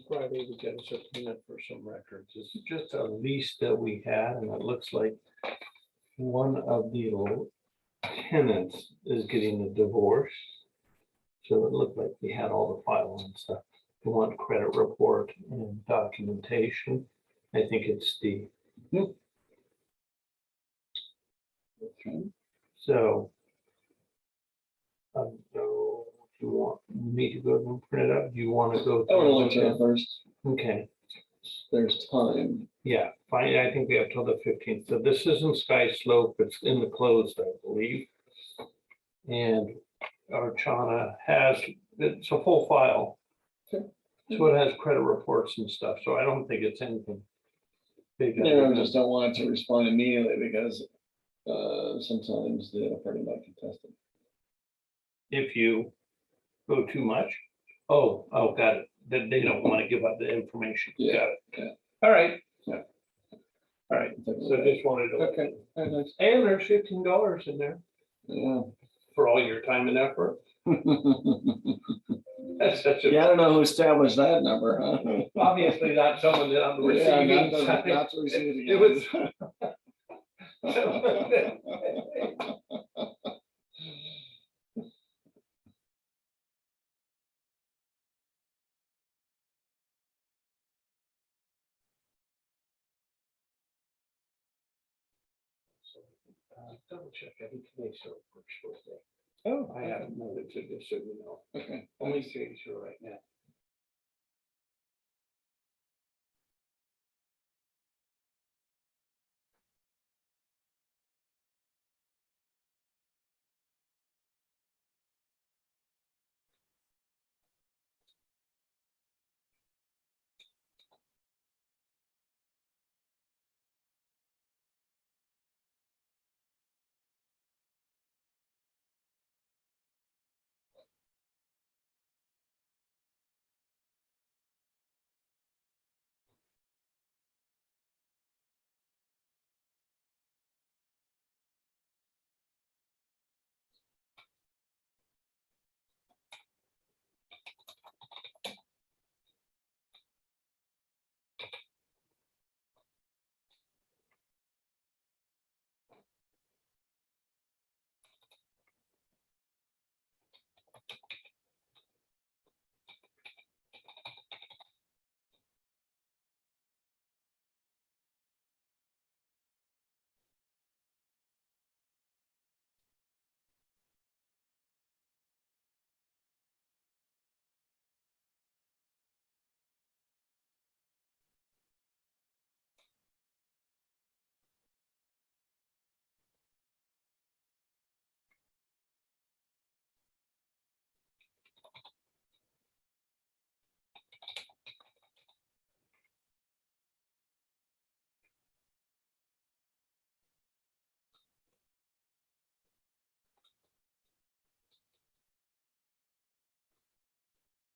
Friday, we got a subpoena for some records. This is just a lease that we had, and it looks like one of the tenants is getting a divorce. So it looked like we had all the files and stuff. We want credit report and documentation. I think it's the, Okay. so. I don't know if you want me to go and print it up. Do you want to go? I want to look at it first. Okay, There's time. yeah, fine. I think we have till the 15th. So this isn't Sky Slope. It's in the closed, I believe. And Archana has, it's a full file. Okay. So it has credit reports and stuff. So I don't think it's anything big. No, I just don't want it to respond immediately because sometimes the other party might contest it. If you go too much. Oh, got it. That they don't want to give up the information. Yeah, Got it. yeah. All right. Yeah. All right. So just wanted to. Okay. Very nice. And there's $15 in there Yeah. for all your time and effort. That's such a. Yeah, I don't know who established that number, huh? Obviously not someone that on the Yeah, receiving not side. not to receive It was. Double check, I think today's so first day. Oh, I haven't noted to just so you know. okay. Only saying sure right now.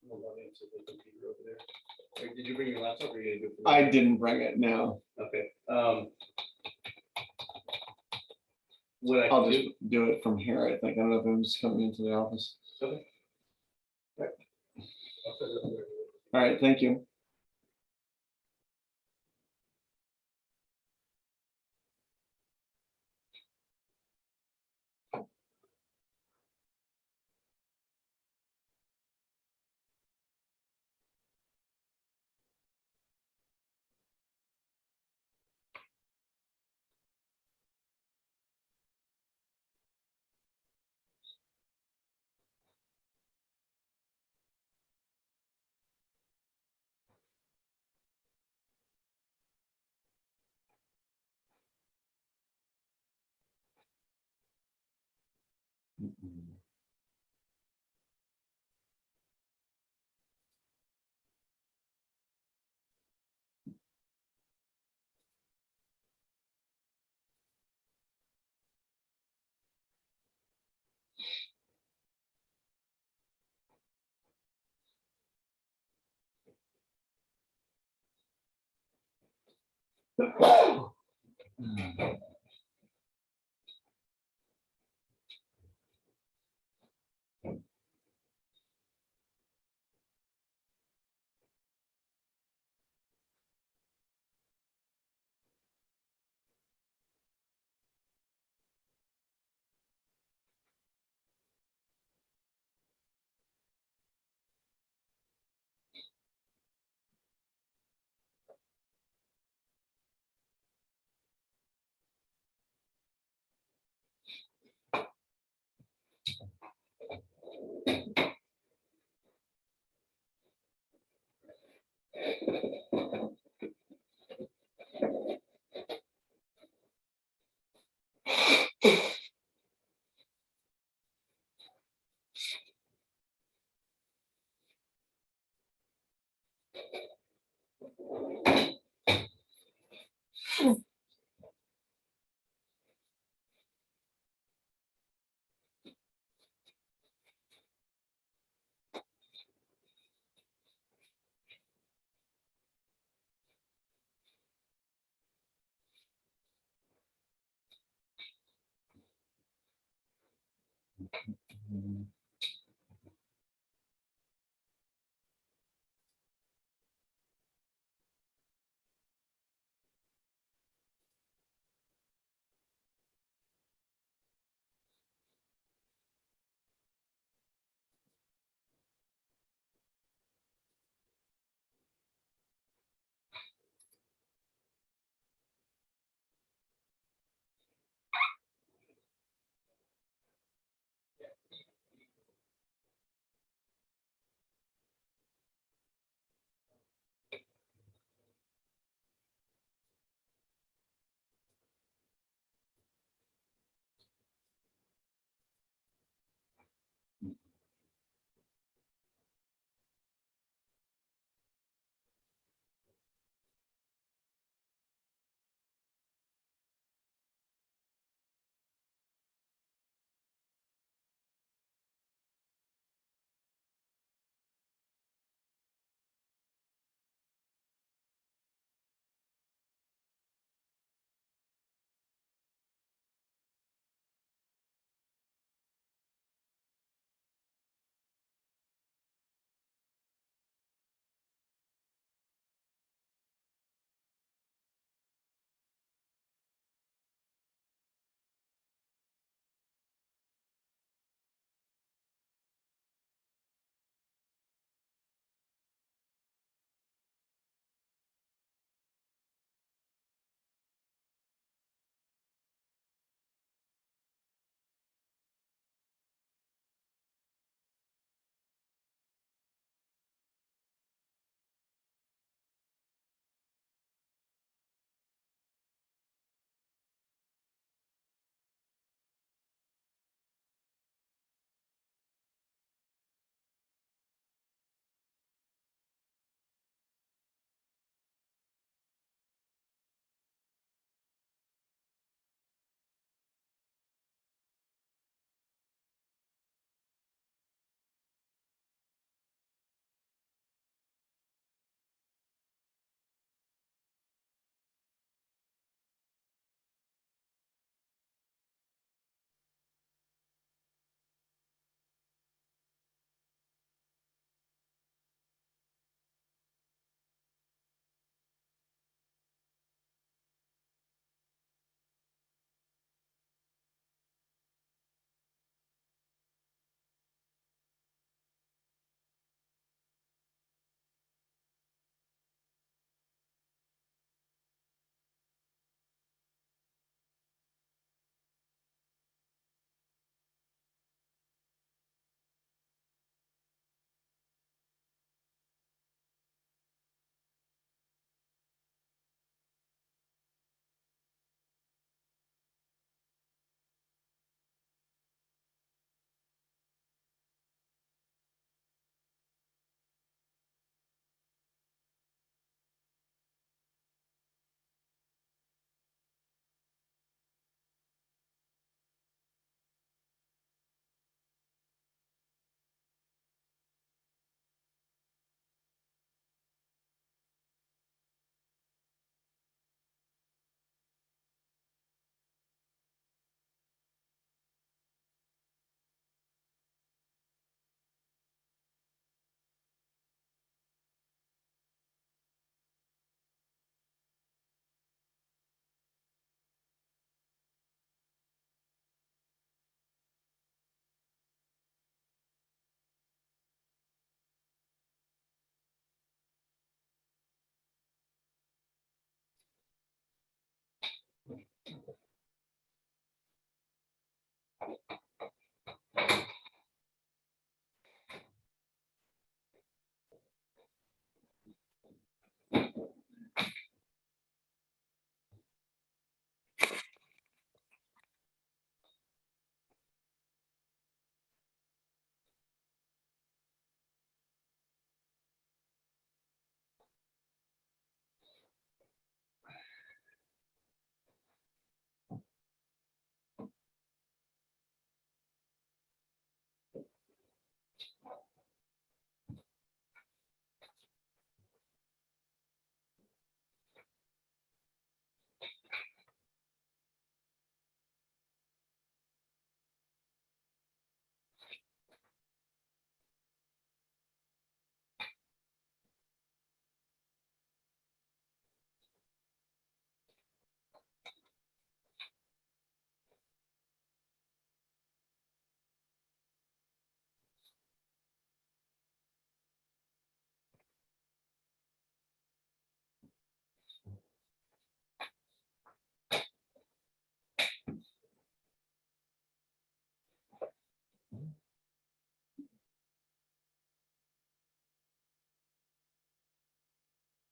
We'll log into the computer over there. Or did you bring your laptop or are you gonna do it from I there? didn't bring it, no. Okay. What I I'll can just do. do it from here, I think. I don't know if I'm just coming into the office. Okay. Right. I'll set it up there. All right, thank you.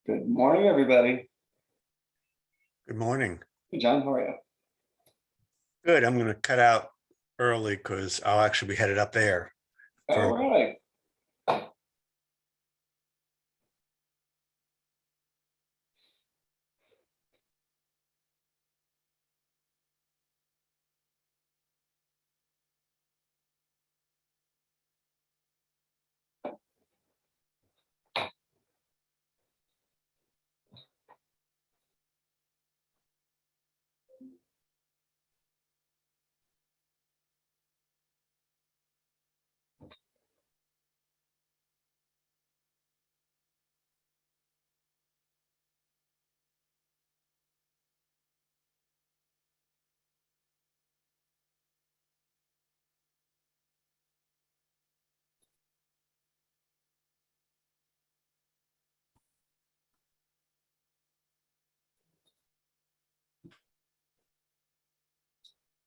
Good morning, everybody. Good morning. Hey, John, how are you? Good. I'm going to cut out early because I'll actually be headed up there. All right.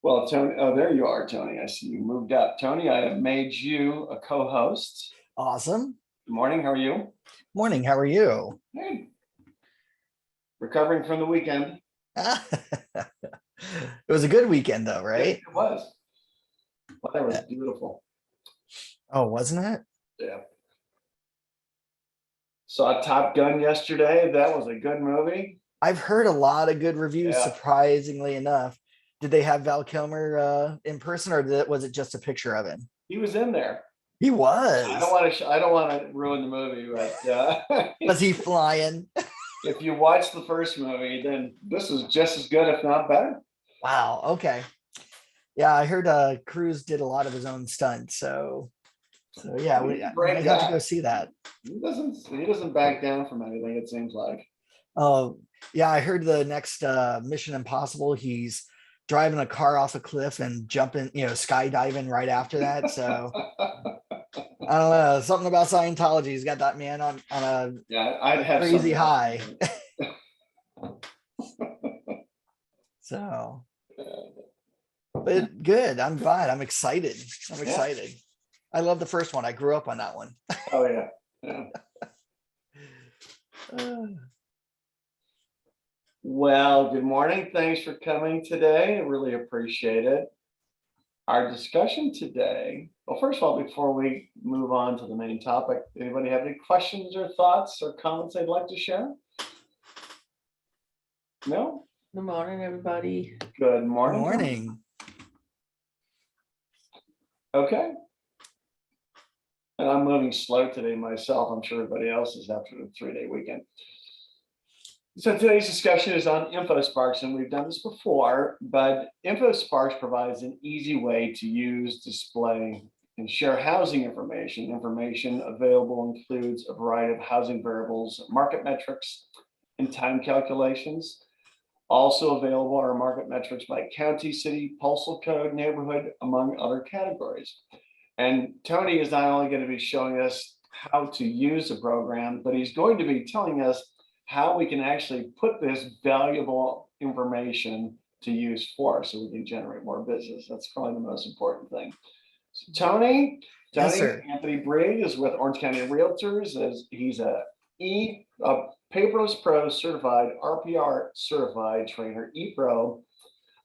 Well, Tony, oh, there you are, Tony. I see you moved up. Tony, I have made you a co-host. Awesome. Good morning, how are you? Morning. How are you? Good. Recovering from the weekend. It was a good weekend though, right? It was. Weather was beautiful. Oh, wasn't it? Yeah. Saw Top Gun yesterday. That was a good movie. I've heard a lot of good reviews, Yeah. surprisingly enough. Did they have Val Kilmer in person, or was it just a picture of him? He was in there. He was. I don't want to ruin the movie, but Was he flying? if you watch the first movie, then this is just as good, if not better. Wow. Okay. Yeah, I heard Cruise did a lot of his own stunts, so yeah, we Great have to guy. go see that. He doesn't back down from anything, it seems like. Oh, yeah, I heard the next Mission Impossible, he's driving a car off a cliff and jumping, skydiving right after that. So I don't know, something about Scientology. He's got that man on a Yeah, I'd have crazy something high. else. So, but good. I'm glad. I'm excited. I'm excited. I love the first one. I grew up on that one. Oh yeah. Yeah. Well, good morning. Thanks for coming today. I really appreciate it. Our discussion today, well, first of all, before we move on to the main topic, anybody have any questions or thoughts or comments they'd like to share? No? Good morning, everybody. Good Good morning. morning. Okay. And I'm moving slow today myself. I'm sure everybody else is after the 3-day weekend. So today's discussion is on infosparks, and we've done this before, but infosparks provides an easy way to use, display, and share housing information. Information available includes a variety of housing variables, market metrics, and time calculations. Also available are market metrics by county, city, postal code, neighborhood, among other categories. And Tony is not only going to be showing us how to use the program, but he's going to be telling us how we can actually put this valuable information to use for us so we can generate more business. That's probably the most important thing. So Tony, Yes, sir. Anthony Bried is with Orange County Realtors. He's a Paperless Pro certified, RPR certified trainer, ePro,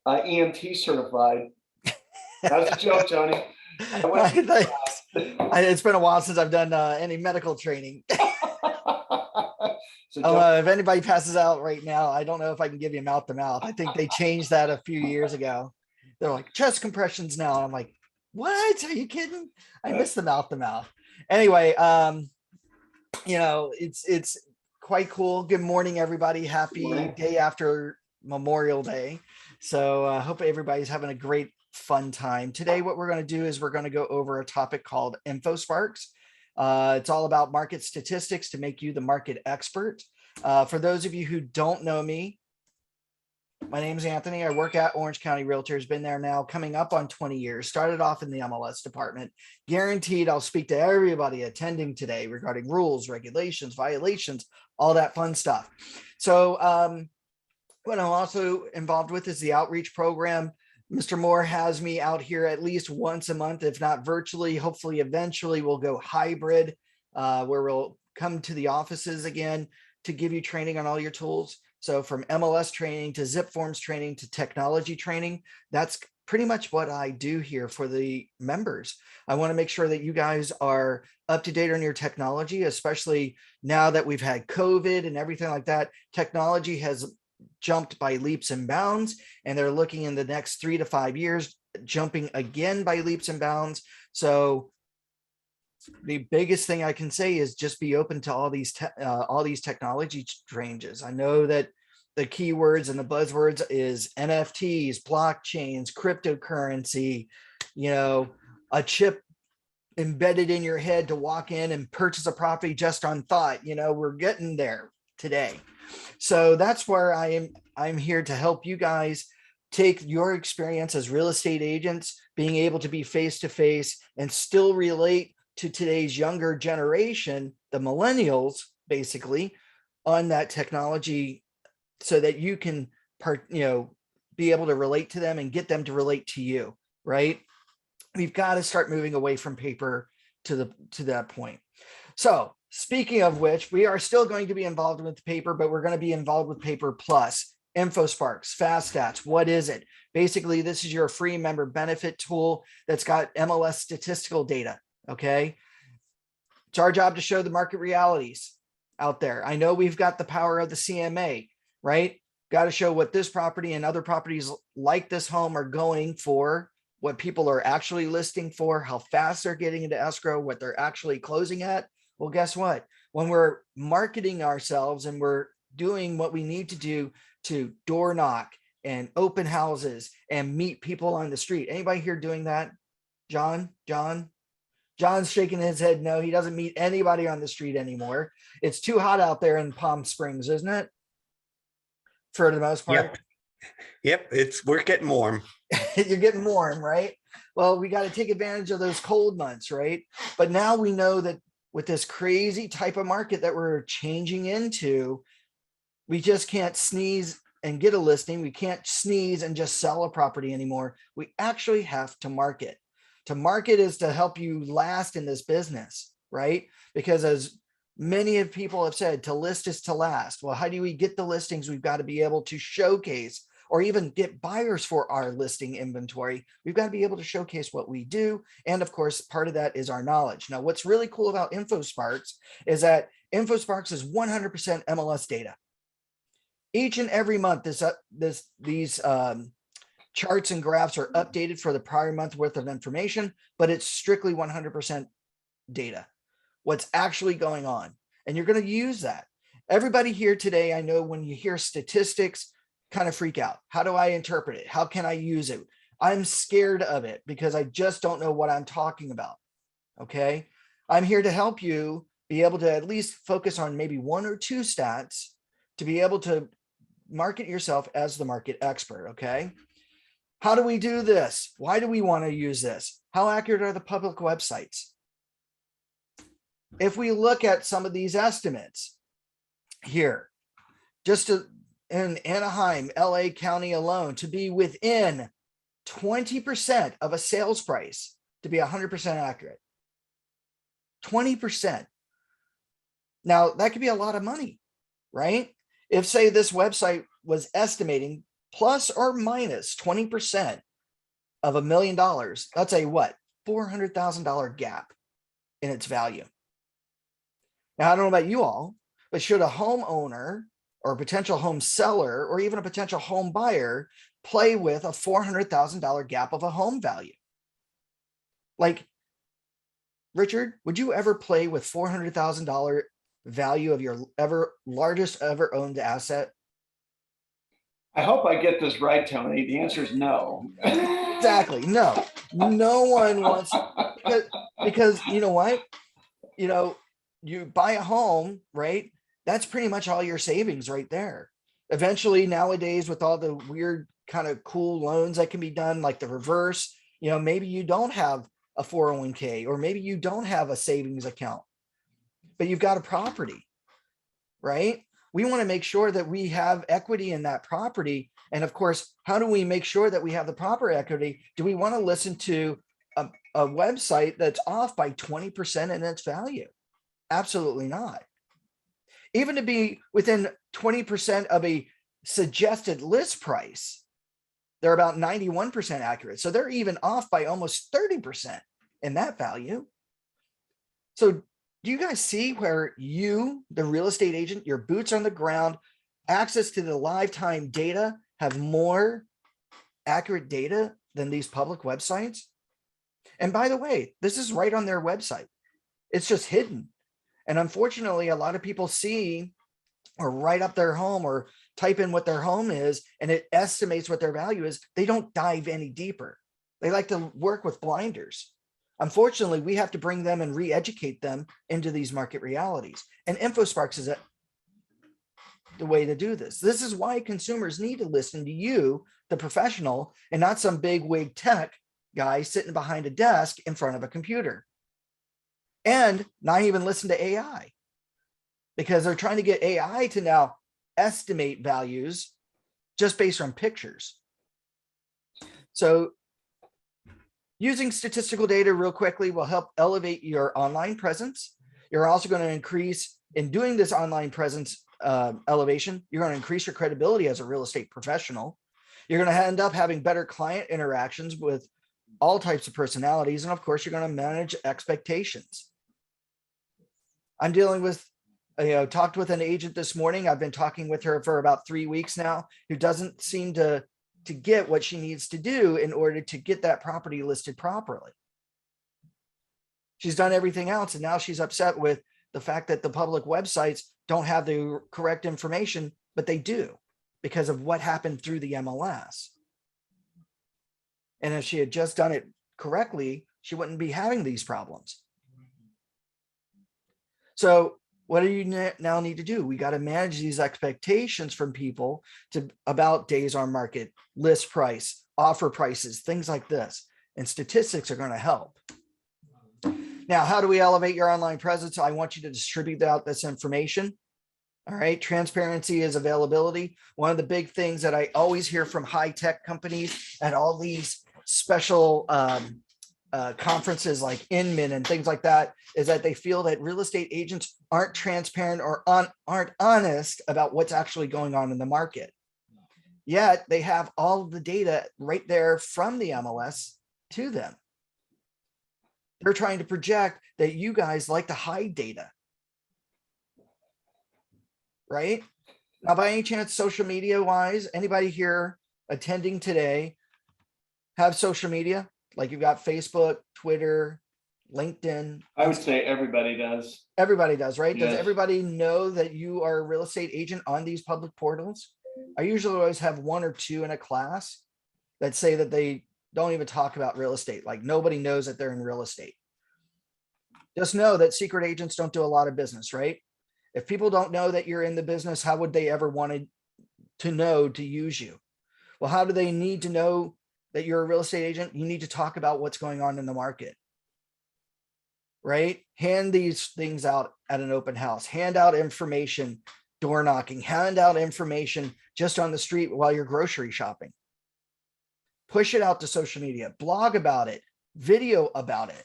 EMT certified. That's a joke, Tony. It's been a while since I've done any medical training. So If anybody passes out right now, I don't know if I can give you mouth to mouth. I think they changed that a few years ago. They're like chest compressions now. And I'm like, what? Are you kidding? I missed the mouth to mouth. Anyway, it's quite cool. Good morning, everybody. Happy day after Memorial Day. So I hope everybody's having a great fun time. Today, what we're going to do is we're going to go over a topic called infosparks. It's all about market statistics to make you the market expert. For those of you who don't know me, my name is Anthony. I work at Orange County Realtors, been there now coming up on 20 years, started off in the MLS department. Guaranteed I'll speak to everybody attending today regarding rules, regulations, violations, all that fun stuff. So what I'm also involved with is the outreach program. Mr. Moore has me out here at least once a month, if not virtually. Hopefully, eventually we'll go hybrid, where we'll come to the offices again, to give you training on all your tools. So from MLS training to zipforms training to technology training, that's pretty much what I do here for the members. I want to make sure that you guys are up to date on your technology, especially now that we've had COVID and everything like that. Technology has jumped by leaps and bounds, and they're looking in the next 3 to 5 years, jumping again by leaps and bounds. So the biggest thing I can say is just be open to all these technology changes. I know that the keywords and the buzzwords is NFTs, blockchains, cryptocurrency, a chip embedded in your head to walk in and purchase a property just on thought. We're getting there today. So that's where I'm here to help you guys take your experience as real estate agents, being able to be face-to-face and still relate to today's younger generation, the millennials, basically, on that technology, so that you can be able to relate to them and get them to relate to you, right? We've got to start moving away from paper to that point. So speaking of which, we are still going to be involved with paper, but we're going to be involved with paper plus. infosparks, fast stats. What is it? Basically, this is your free member benefit tool that's got MLS statistical data. Okay. It's our job to show the market realities out there. I know we've got the power of the CMA, right? Got to show what this property and other properties like this home are going for, what people are actually listing for, how fast they're getting into escrow, what they're actually closing at. Well, guess what? When we're marketing ourselves and we're doing what we need to do to door knock and open houses and meet people on the street. Anybody here doing that? John's shaking his head. No, he doesn't meet anybody on the street anymore. It's too hot out there in Palm Springs, isn't it? For the most part. Yep. We're getting warm. You're getting warm, right? Well, we got to take advantage of those cold months, right? But now we know that with this crazy type of market that we're changing into, we just can't sneeze and get a listing. We can't sneeze and just sell a property anymore. We actually have to market. To market is to help you last in this business, right? Because as many of people have said, to list is to last. Well, how do we get the listings? We've got to be able to showcase or even get buyers for our listing inventory. We've got to be able to showcase what we do. And of course, part of that is our knowledge. Now, what's really cool about InfoSparks is that InfoSparks is 100% MLS data. Each and every month, these charts and graphs are updated for the prior month worth of information, but it's strictly 100% data. What's actually going on. And you're going to use that. Everybody here today, I know when you hear statistics, kind of freak out. How do I interpret it? How can I use it? I'm scared of it because I just don't know what I'm talking about. Okay. I'm here to help you be able to at least focus on maybe 1 or 2 stats to be able to market yourself as the market expert. Okay. How do we do this? Why do we want to use this? How accurate are the public websites? If we look at some of these estimates here, just in Anaheim, LA County alone, to be within 20% of a sales price, to be 100% accurate, 20%. Now that could be a lot of money, right? If say this website was estimating plus or minus 20% of $1 million, that's a what? $400,000 gap in its value. Now, I don't know about you all, but should a homeowner or a potential home seller or even a potential home buyer play with a $400,000 gap of a home value? Like, Richard, would you ever play with $400,000 value of your largest ever owned asset? I hope I get this right, Tony. The answer is no. Exactly. No one wants, because you know what? You buy a home, right? That's pretty much all your savings right there. Eventually, nowadays, with all the weird kind of cool loans that can be done, like the reverse, maybe you don't have a 401k, or maybe you don't have a savings account, but you've got a property, right? We want to make sure that we have equity in that property. And of course, how do we make sure that we have the proper equity? Do we want to listen to a website that's off by 20% in its value? Absolutely not. even to be within 20% of a suggested list price, they're about 91% accurate. So they're even off by almost 30% in that value. So do you guys see where you, the real estate agent, your boots on the ground, access to the lifetime data, have more accurate data than these public websites? And by the way, this is right on their website. It's just hidden. And unfortunately, a lot of people see or write up their home or type in what their home is, and it estimates what their value is. They don't dive any deeper. They like to work with blinders. Unfortunately, we have to bring them and re-educate them into these market realities. And InfoSparks is the way to do this. This is why consumers need to listen to you, the professional, and not some big wig tech guy sitting behind a desk in front of a computer. And not even listen to AI, because they're trying to get AI to now estimate values just based on pictures. So using statistical data real quickly will help elevate your online presence. You're also going to increase, in doing this online presence elevation, you're going to increase your credibility as a real estate professional. You're going to end up having better client interactions with all types of personalities. And of course, you're going to manage expectations. I'm dealing with, talked with an agent this morning. I've been talking with her for about 3 weeks now, who doesn't seem to get what she needs to do in order to get that property listed properly. She's done everything else, and now she's upset with the fact that the public websites don't have the correct information, but they do because of what happened through the MLS. And if she had just done it correctly, she wouldn't be having these problems. So what do you now need to do? We got to manage these expectations from people about days on market, list price, offer prices, things like this. And statistics are going to help. Now, how do we elevate your online presence? I want you to distribute out this information. All right. Transparency is availability. One of the big things that I always hear from high tech companies at all these special conferences like Inman and things like that is that they feel that real estate agents aren't transparent or aren't honest about what's actually going on in the market. Yet they have all of the data right there from the MLS to them. They're trying to project that you guys like to hide data. Right? Now, by any chance, social media wise, anybody here attending today have social media? Like you've got Facebook, Twitter, LinkedIn. I would say everybody does. Everybody does, right? Does Yes. everybody know that you are a real estate agent on these public portals? I usually always have one or two in a class that say that they don't even talk about real estate. Like nobody knows that they're in real estate. Just know that secret agents don't do a lot of business, right? If people don't know that you're in the business, how would they ever want to know to use you? Well, how do they need to know that you're a real estate agent? You need to talk about what's going on in the market, right? Hand these things out at an open house, hand out information, door knocking, hand out information just on the street while you're grocery shopping. Push it out to social media, blog about it, video about it.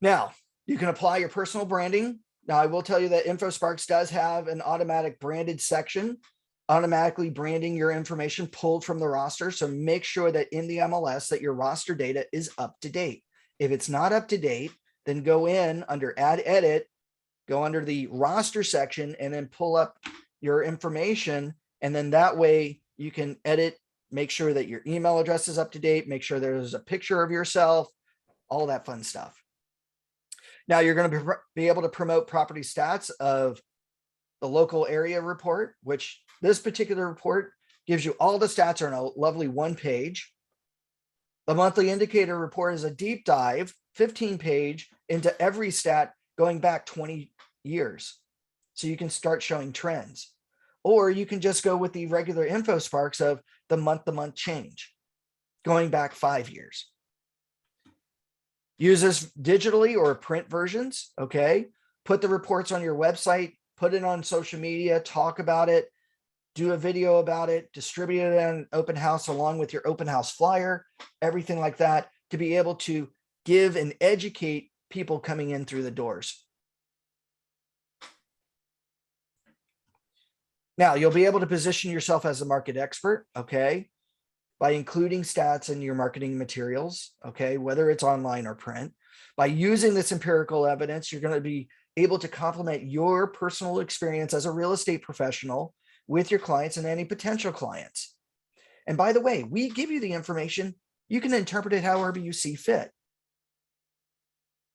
Now, you can apply your personal branding. Now, I will tell you that InfoSparks does have an automatic branded section, automatically branding your information pulled from the roster. So make sure that in the MLS that your roster data is up to date. If it's not up to date, then go in under Add Edit, go under the roster section, and then pull up your information. And then that way you can edit, make sure that your email address is up to date, make sure there's a picture of yourself, all that fun stuff. Now you're going to be able to promote property stats of the local area report, which this particular report gives you all the stats on a lovely 1 page. The monthly indicator report is a deep dive, 15-page into every stat going back 20 years. So you can start showing trends. Or you can just go with the regular InfoSparks of the month-to-month change, going back 5 years. Use this digitally or print versions, okay? Put the reports on your website, put it on social media, talk about it, do a video about it, distribute it at an open house along with your open house flyer, everything like that, to be able to give and educate people coming in through the doors. Now, you'll be able to position yourself as a market expert, okay, by including stats in your marketing materials, okay, whether it's online or print. By using this empirical evidence, you're going to be able to complement your personal experience as a real estate professional with your clients and any potential clients. And by the way, we give you the information. You can interpret it however you see fit.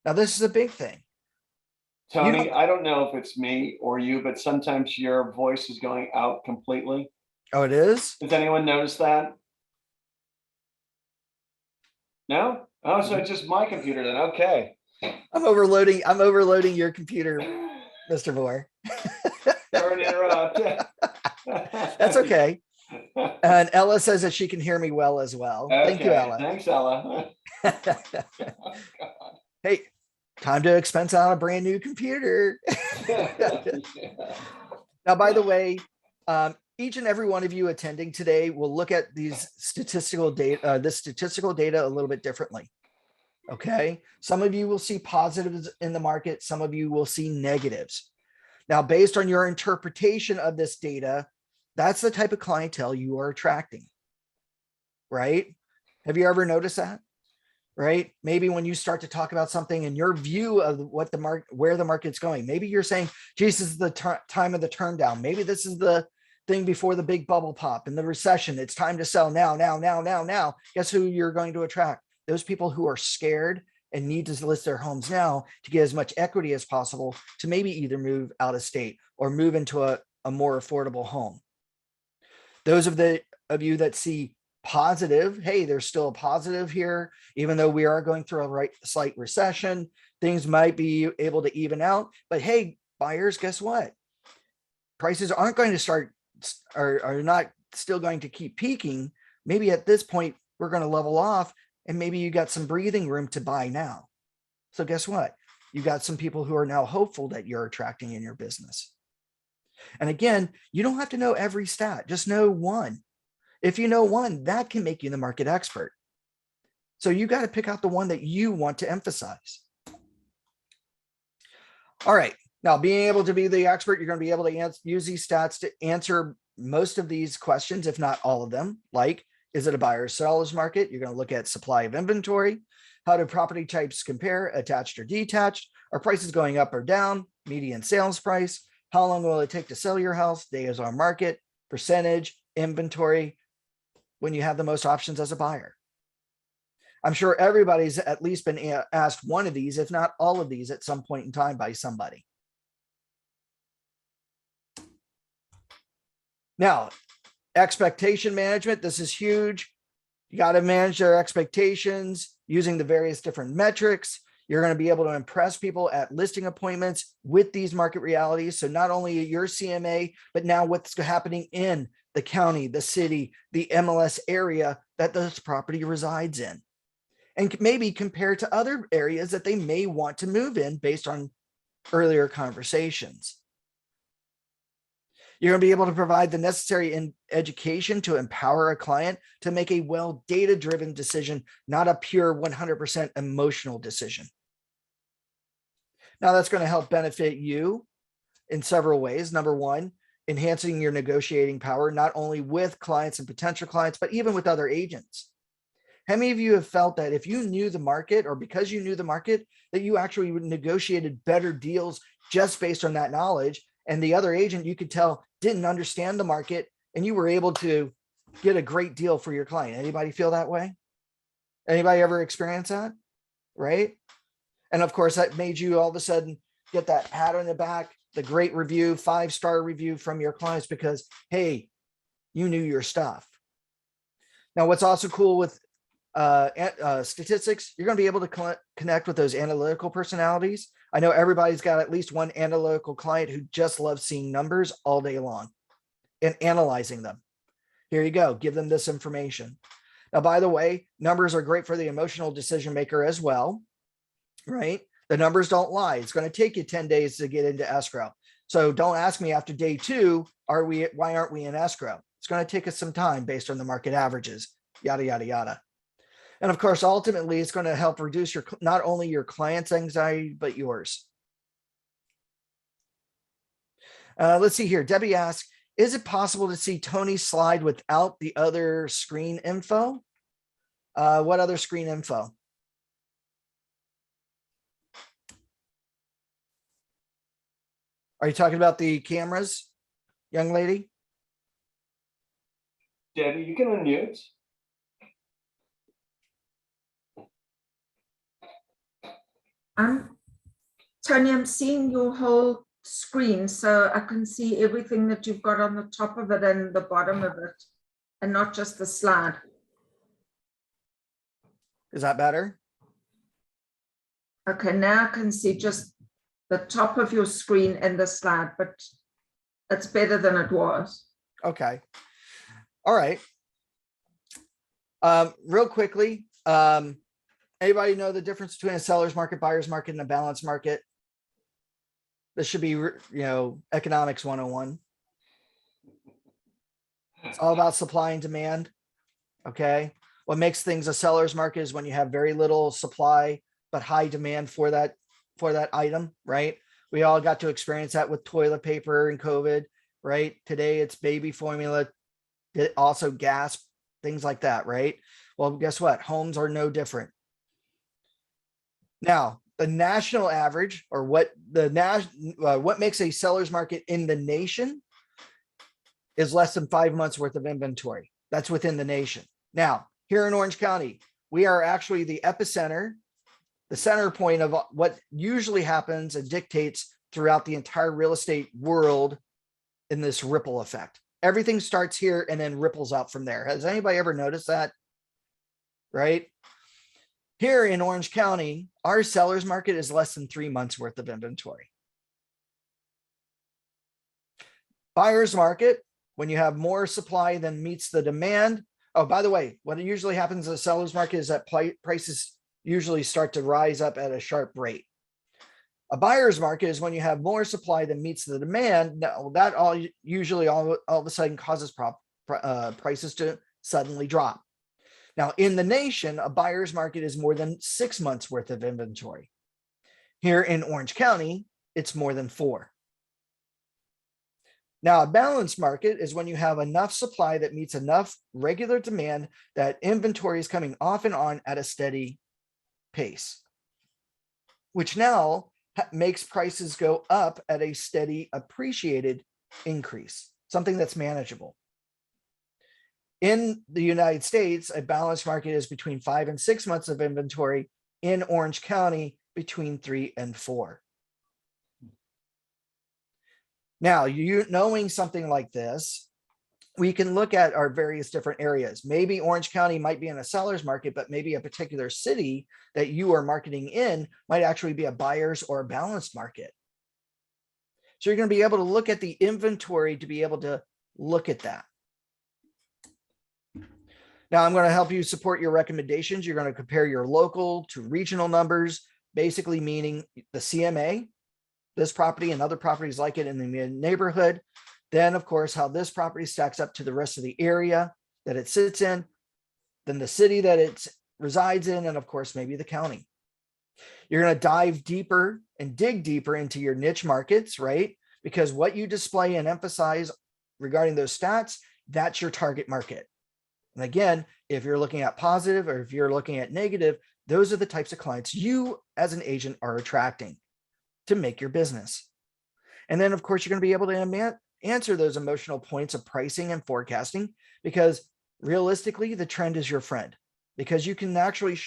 Now, this is a big thing. Tony, I don't know if it's me or you, but sometimes your voice is going out completely. Oh, it is? Does anyone notice that? No? Oh, so it's just my computer then. Okay. I'm overloading your computer, Mr. Moore. Sorry to interrupt. That's okay. And Ella says that she can hear me well as well. Thank you, Okay, Ella. thanks, Ella. Hey, time to expense out a brand new computer. Now, by the way, each and every one of you attending today will look at these statistical data, this statistical data a little bit differently. Okay. Some of you will see positives in the market. Some of you will see negatives. Now, based on your interpretation of this data, that's the type of clientele you are attracting, right? Have you ever noticed that? Right? Maybe when you start to talk about something and your view of what the market, where the market's going, maybe you're saying, geez, this is the time of the turn down. Maybe this is the thing before the big bubble pop and the recession. It's time to sell now. Guess who you're going to attract? Those people who are scared and need to list their homes now to get as much equity as possible to maybe either move out of state or move into a more affordable home. Those of you that see positive, hey, there's still a positive here, even though we are going through a slight recession, things might be able to even out. But hey, buyers, guess what? Prices aren't going to start, are not still going to keep peaking. Maybe at this point, we're going to level off and maybe you got some breathing room to buy now. So guess what? You got some people who are now hopeful that you're attracting in your business. And again, you don't have to know every stat, just know one. If you know one, that can make you the market expert. So you got to pick out the one that you want to emphasize. All right. Now, being able to be the expert, you're going to be able to use these stats to answer most of these questions, if not all of them. Like, is it a buyer or seller's market? You're going to look at supply of inventory. How do property types compare, attached or detached? Are prices going up or down? Median sales price. How long will it take to sell your house? Days on market, percentage, inventory, when you have the most options as a buyer. I'm sure everybody's at least been asked one of these, if not all of these at some point in time by somebody. Now, expectation management, this is huge. You got to manage their expectations using the various different metrics. You're going to be able to impress people at listing appointments with these market realities. So not only your CMA, but now what's happening in the county, the city, the MLS area that this property resides in. And maybe compare to other areas that they may want to move in based on earlier conversations. You're going to be able to provide the necessary education to empower a client to make a well data-driven decision, not a pure 100% emotional decision. Now, that's going to help benefit you in several ways. Number one, enhancing your negotiating power, not only with clients and potential clients, but even with other agents. How many of you have felt that if you knew the market, or because you knew the market, that you actually negotiated better deals just based on that knowledge, and the other agent you could tell didn't understand the market and you were able to get a great deal for your client? Anybody feel that way? Anybody ever experience that? Right? And of course, that made you all of a sudden get that pat on the back, the great review, 5-star review from your clients because, hey, you knew your stuff. Now, what's also cool with statistics, you're going to be able to connect with those analytical personalities. I know everybody's got at least one analytical client who just loves seeing numbers all day long and analyzing them. Here you go. Give them this information. Now, by the way, numbers are great for the emotional decision maker as well, right? The numbers don't lie. It's going to take you 10 days to get into escrow. So don't ask me after day 2, why aren't we in escrow? It's going to take us some time based on the market averages, yada, yada, yada. And of course, ultimately, it's going to help reduce your, not only your client's anxiety, but yours. Let's see here. Debbie asks, is it possible to see Tony's slide without the other screen info? What other screen info? Are you talking about the cameras, young lady? Debbie, you can unmute. Tony, I'm seeing your whole screen, so I can see everything that you've got on the top of it and the bottom of it, and not just the slide. Is that better? Okay, now I can see just the top of your screen and the slide, but it's better than it was. Okay. All right. Real quickly, anybody know the difference between a seller's market, buyer's market, and a balanced market? This should be, economics 101. It's all about supply and demand. Okay. What makes things a seller's market is when you have very little supply, but high demand for that item, right? We all got to experience that with toilet paper and COVID, right? Today it's baby formula, also gas, things like that, right? Well, guess what? Homes are no different. Now, the national average, or what makes a seller's market in the nation, is less than 5 months worth of inventory. That's within the nation. Now, here in Orange County, we are actually the epicenter, the center point of what usually happens and dictates throughout the entire real estate world in this ripple effect. Everything starts here and then ripples out from there. Has anybody ever noticed that? Right? Here in Orange County, our seller's market is less than 3 months worth of inventory. Buyer's market, when you have more supply than meets the demand. Oh, by the way, what usually happens in a seller's market is that prices usually start to rise up at a sharp rate. A buyer's market is when you have more supply than meets the demand. Now, that usually all of a sudden causes prices to suddenly drop. Now, in the nation, a buyer's market is more than 6 months worth of inventory. Here in Orange County, it's more than 4. Now, a balanced market is when you have enough supply that meets enough regular demand that inventory is coming off and on at a steady pace, which now makes prices go up at a steady appreciated increase, something that's manageable. In the United States, a balanced market is between 5 and 6 months of inventory. In Orange County, between 3 and 4. Now, you knowing something like this, we can look at our various different areas. Maybe Orange County might be in a seller's market, but maybe a particular city that you are marketing in might actually be a buyer's or a balanced market. So you're going to be able to look at the inventory to be able to look at that. Now, I'm going to help you support your recommendations. You're going to compare your local to regional numbers, basically meaning the CMA, this property and other properties like it in the neighborhood. Then, of course, how this property stacks up to the rest of the area that it sits in, then the city that it resides in, and of course, maybe the county. You're going to dive deeper and dig deeper into your niche markets, right? Because what you display and emphasize regarding those stats, that's your target market. And again, if you're looking at positive or if you're looking at negative, those are the types of clients you as an agent are attracting to make your business. And then, of course, you're going to be able to answer those emotional points of pricing and forecasting, because realistically, the trend is your friend, because you can actually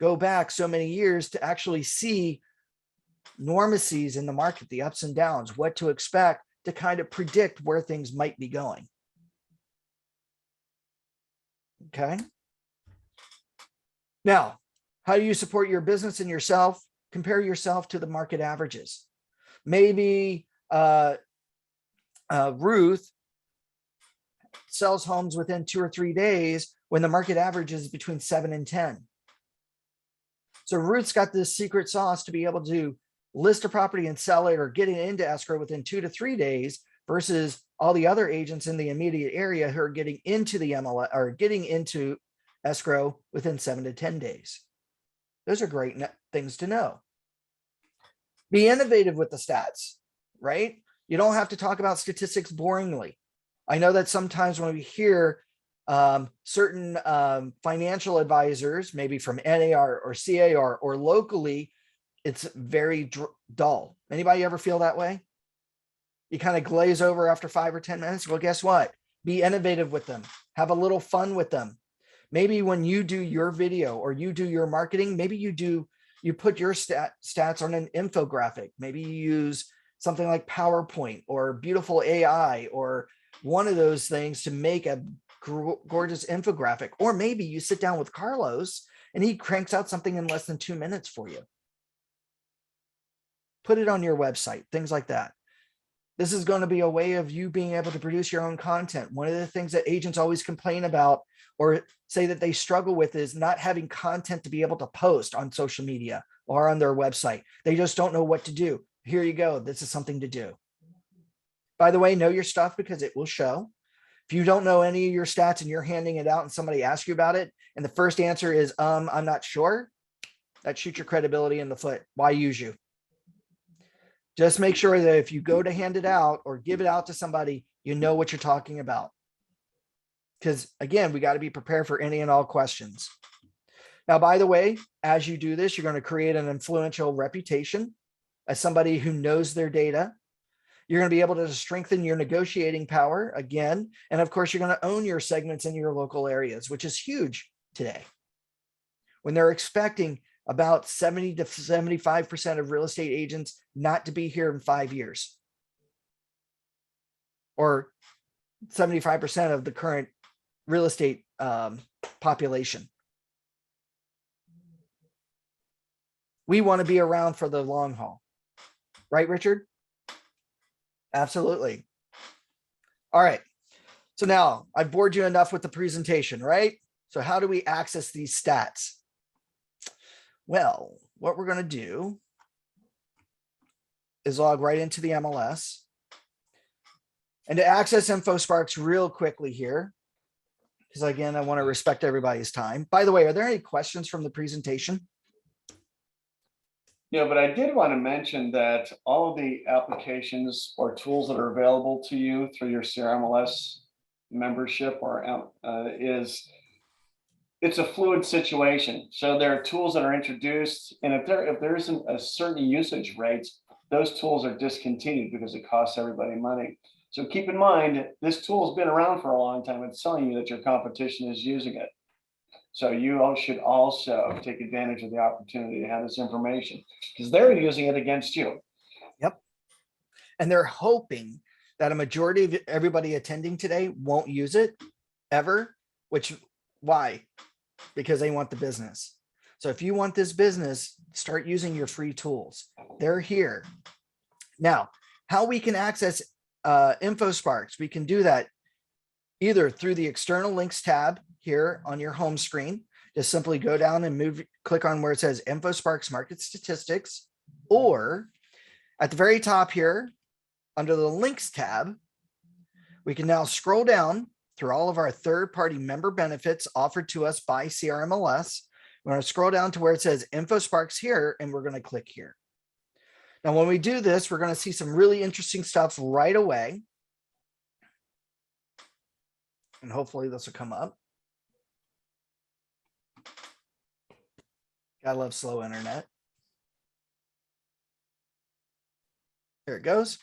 go back so many years to actually see normacies in the market, the ups and downs, what to expect to kind of predict where things might be going. Okay. Now, how do you support your business and yourself? Compare yourself to the market averages. Maybe Ruth sells homes within 2 or 3 days when the market average is between 7 and 10. So Ruth's got this secret sauce to be able to list a property and sell it or get it into escrow within 2 to 3 days versus all the other agents in the immediate area who are getting into the MLS or getting into escrow within 7 to 10 days. Those are great things to know. Be innovative with the stats, right? You don't have to talk about statistics boringly. I know that sometimes when we hear certain financial advisors, maybe from NAR or CAR or locally, it's very dull. Anybody ever feel that way? You kind of glaze over after 5 or 10 minutes. Well, guess what? Be innovative with them. Have a little fun with them. Maybe when you do your video or you do your marketing, maybe you put your stats on an infographic. Maybe you use something like PowerPoint or beautiful AI or one of those things to make a gorgeous infographic. Or maybe you sit down with Carlos and he cranks out something in less than 2 minutes for you. Put it on your website, things like that. This is going to be a way of you being able to produce your own content. One of the things that agents always complain about or say that they struggle with is not having content to be able to post on social media or on their website. They just don't know what to do. Here you go. This is something to do. By the way, know your stuff because it will show. If you don't know any of your stats and you're handing it out and somebody asks you about it, and the first answer is, I'm not sure, that shoots your credibility in the foot. Why use you? Just make sure that if you go to hand it out or give it out to somebody, you know what you're talking about. Because again, we got to be prepared for any and all questions. Now, by the way, as you do this, you're going to create an influential reputation as somebody who knows their data. You're going to be able to strengthen your negotiating power again. And of course, you're going to own your segments in your local areas, which is huge today. When they're expecting about 70 to 75% of real estate agents not to be here in 5 years, or 75% of the current real estate population. We want to be around for the long haul, right, Richard? Absolutely. All right. So now I've bored you enough with the presentation, right? So how do we access these stats? Well, what we're going to do is log right into the MLS. And to access InfoSparks real quickly here, because again, I want to respect everybody's time. By the way, are there any questions from the presentation? Yeah, but I did want to mention that all of the applications or tools that are available to you through your CRMLS membership or it's a fluid situation. So there are tools that are introduced, and if there isn't a certain usage rates, those tools are discontinued because it costs everybody money. So keep in mind, this tool has been around for a long time. It's telling you that your competition is using it. So you all should also take advantage of the opportunity to have this information because they're using it against you. Yep. And they're hoping that a majority of everybody attending today won't use it ever, why? Because they want the business. So if you want this business, start using your free tools. They're here. Now, how we can access InfoSparks, we can do that either through the external links tab here on your home screen. Just simply go down and click on where it says InfoSparks Market Statistics, or at the very top here under the links tab, we can now scroll down through all of our third-party member benefits offered to us by CRMLS. We're going to scroll down to where it says InfoSparks here, and we're going to click here. Now, when we do this, we're going to see some really interesting stuff right away. And hopefully this will come up. I love slow internet. There it goes.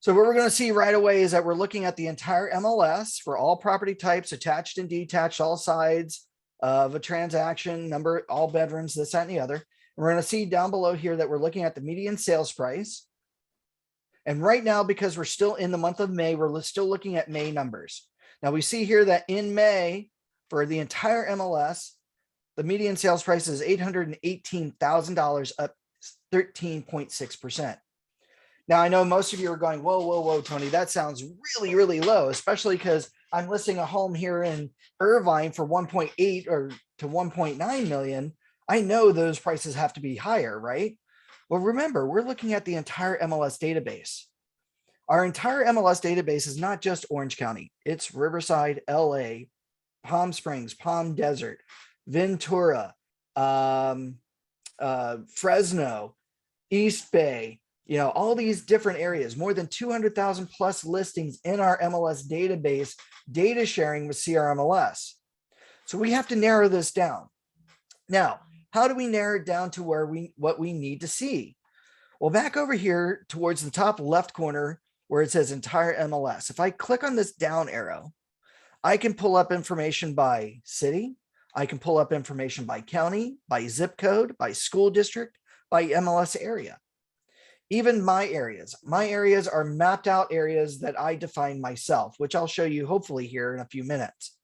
So what we're going to see right away is that we're looking at the entire MLS for all property types, attached and detached, all sides of a transaction, number, all bedrooms, this, that, and the other. And we're going to see down below here that we're looking at the median sales price. And right now, because we're still in the month of May, we're still looking at May numbers. Now we see here that in May, for the entire MLS, the median sales price is $818,000, up 13.6%. Now, I know most of you are going, whoa, whoa, whoa, Tony, that sounds really, really low, especially because I'm listing a home here in Irvine for 1.8 or to 1.9 million. I know those prices have to be higher, right? Well, remember, we're looking at the entire MLS database. Our entire MLS database is not just Orange County. It's Riverside, LA, Palm Springs, Palm Desert, Ventura, Fresno, East Bay, all these different areas, more than 200,000 plus listings in our MLS database, data sharing with CRMLS. So we have to narrow this down. Now, how do we narrow it down to what we need to see? Well, back over here towards the top left corner where it says entire MLS, if I click on this down arrow, I can pull up information by city. I can pull up information by county, by zip code, by school district, by MLS area. Even my areas are mapped out areas that I define myself, which I'll show you hopefully here in a few minutes.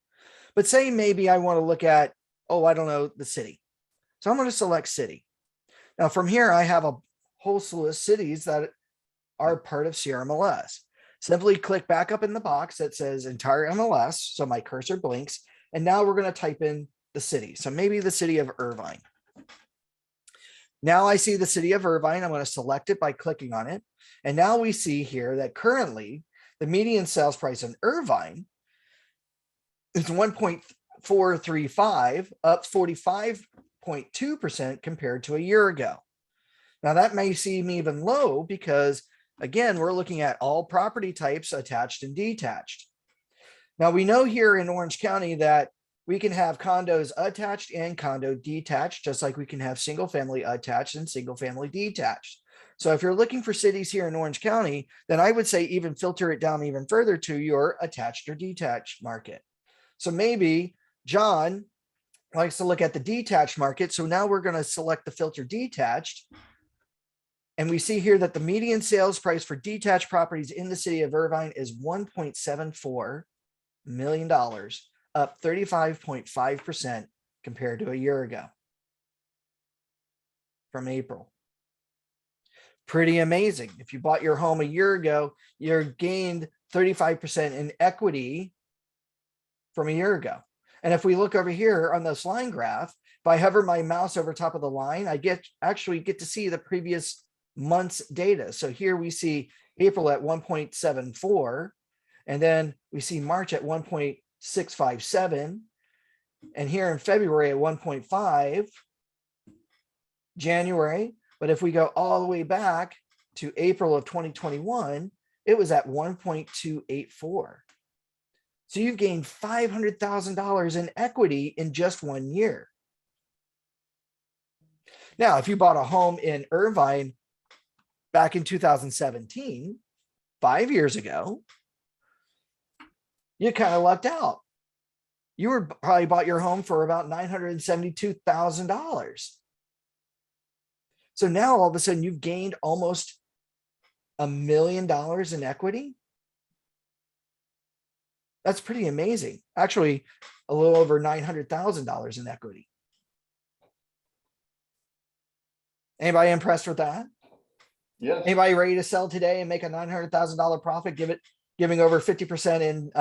But say maybe I want to look at, I don't know, the city. So I'm going to select city. Now from here, I have a whole slew of cities that are part of CRMLS. Simply click back up in the box that says entire MLS. So my cursor blinks. And now we're going to type in the city. So maybe the city of Irvine. Now I see the city of Irvine. I'm going to select it by clicking on it. And now we see here that currently the median sales price in Irvine is 1.435, up 45.2% compared to a year ago. Now that may seem even low because again, we're looking at all property types attached and detached. Now we know here in Orange County that we can have condos attached and condo detached, just like we can have single family attached and single family detached. So if you're looking for cities here in Orange County, then I would say even filter it down even further to your attached or detached market. So maybe John likes to look at the detached market. So now we're going to select the filter detached. And we see here that the median sales price for detached properties in the city of Irvine is $1.74 million, up 35.5% compared to a year ago from April. Pretty amazing. If you bought your home a year ago, you gained 35% in equity from a year ago. And if we look over here on this line graph, if I hover my mouse over top of the line, I actually get to see the previous month's data. So here we see April at 1.74, and then we see March at 1.657, and here in February at 1.5, January. But if we go all the way back to April of 2021, it was at 1.284. So you've gained $500,000 in equity in just 1 year. Now, if you bought a home in Irvine back in 2017, 5 years ago, you kind of lucked out. You were probably bought your home for about $972,000. So now all of a sudden you've gained almost $1 million in equity. That's pretty amazing. Actually, a little over $900,000 in equity. Anybody impressed with that? Yes. Anybody ready to sell today and make a $900,000 profit? Giving over 50% in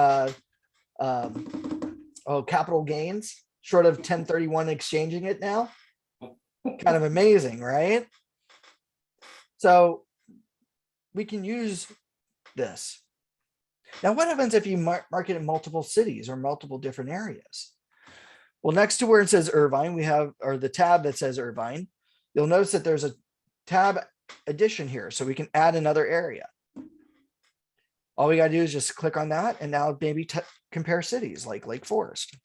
capital gains, short of 1031 exchanging it now. Kind of amazing, right? So we can use this. Now, what happens if you market in multiple cities or multiple different areas? Well, next to where it says Irvine, we have, or the tab that says Irvine, you'll notice that there's a tab addition here. So we can add another area. All we got to do is just click on that. And now maybe compare cities like Lake Forest.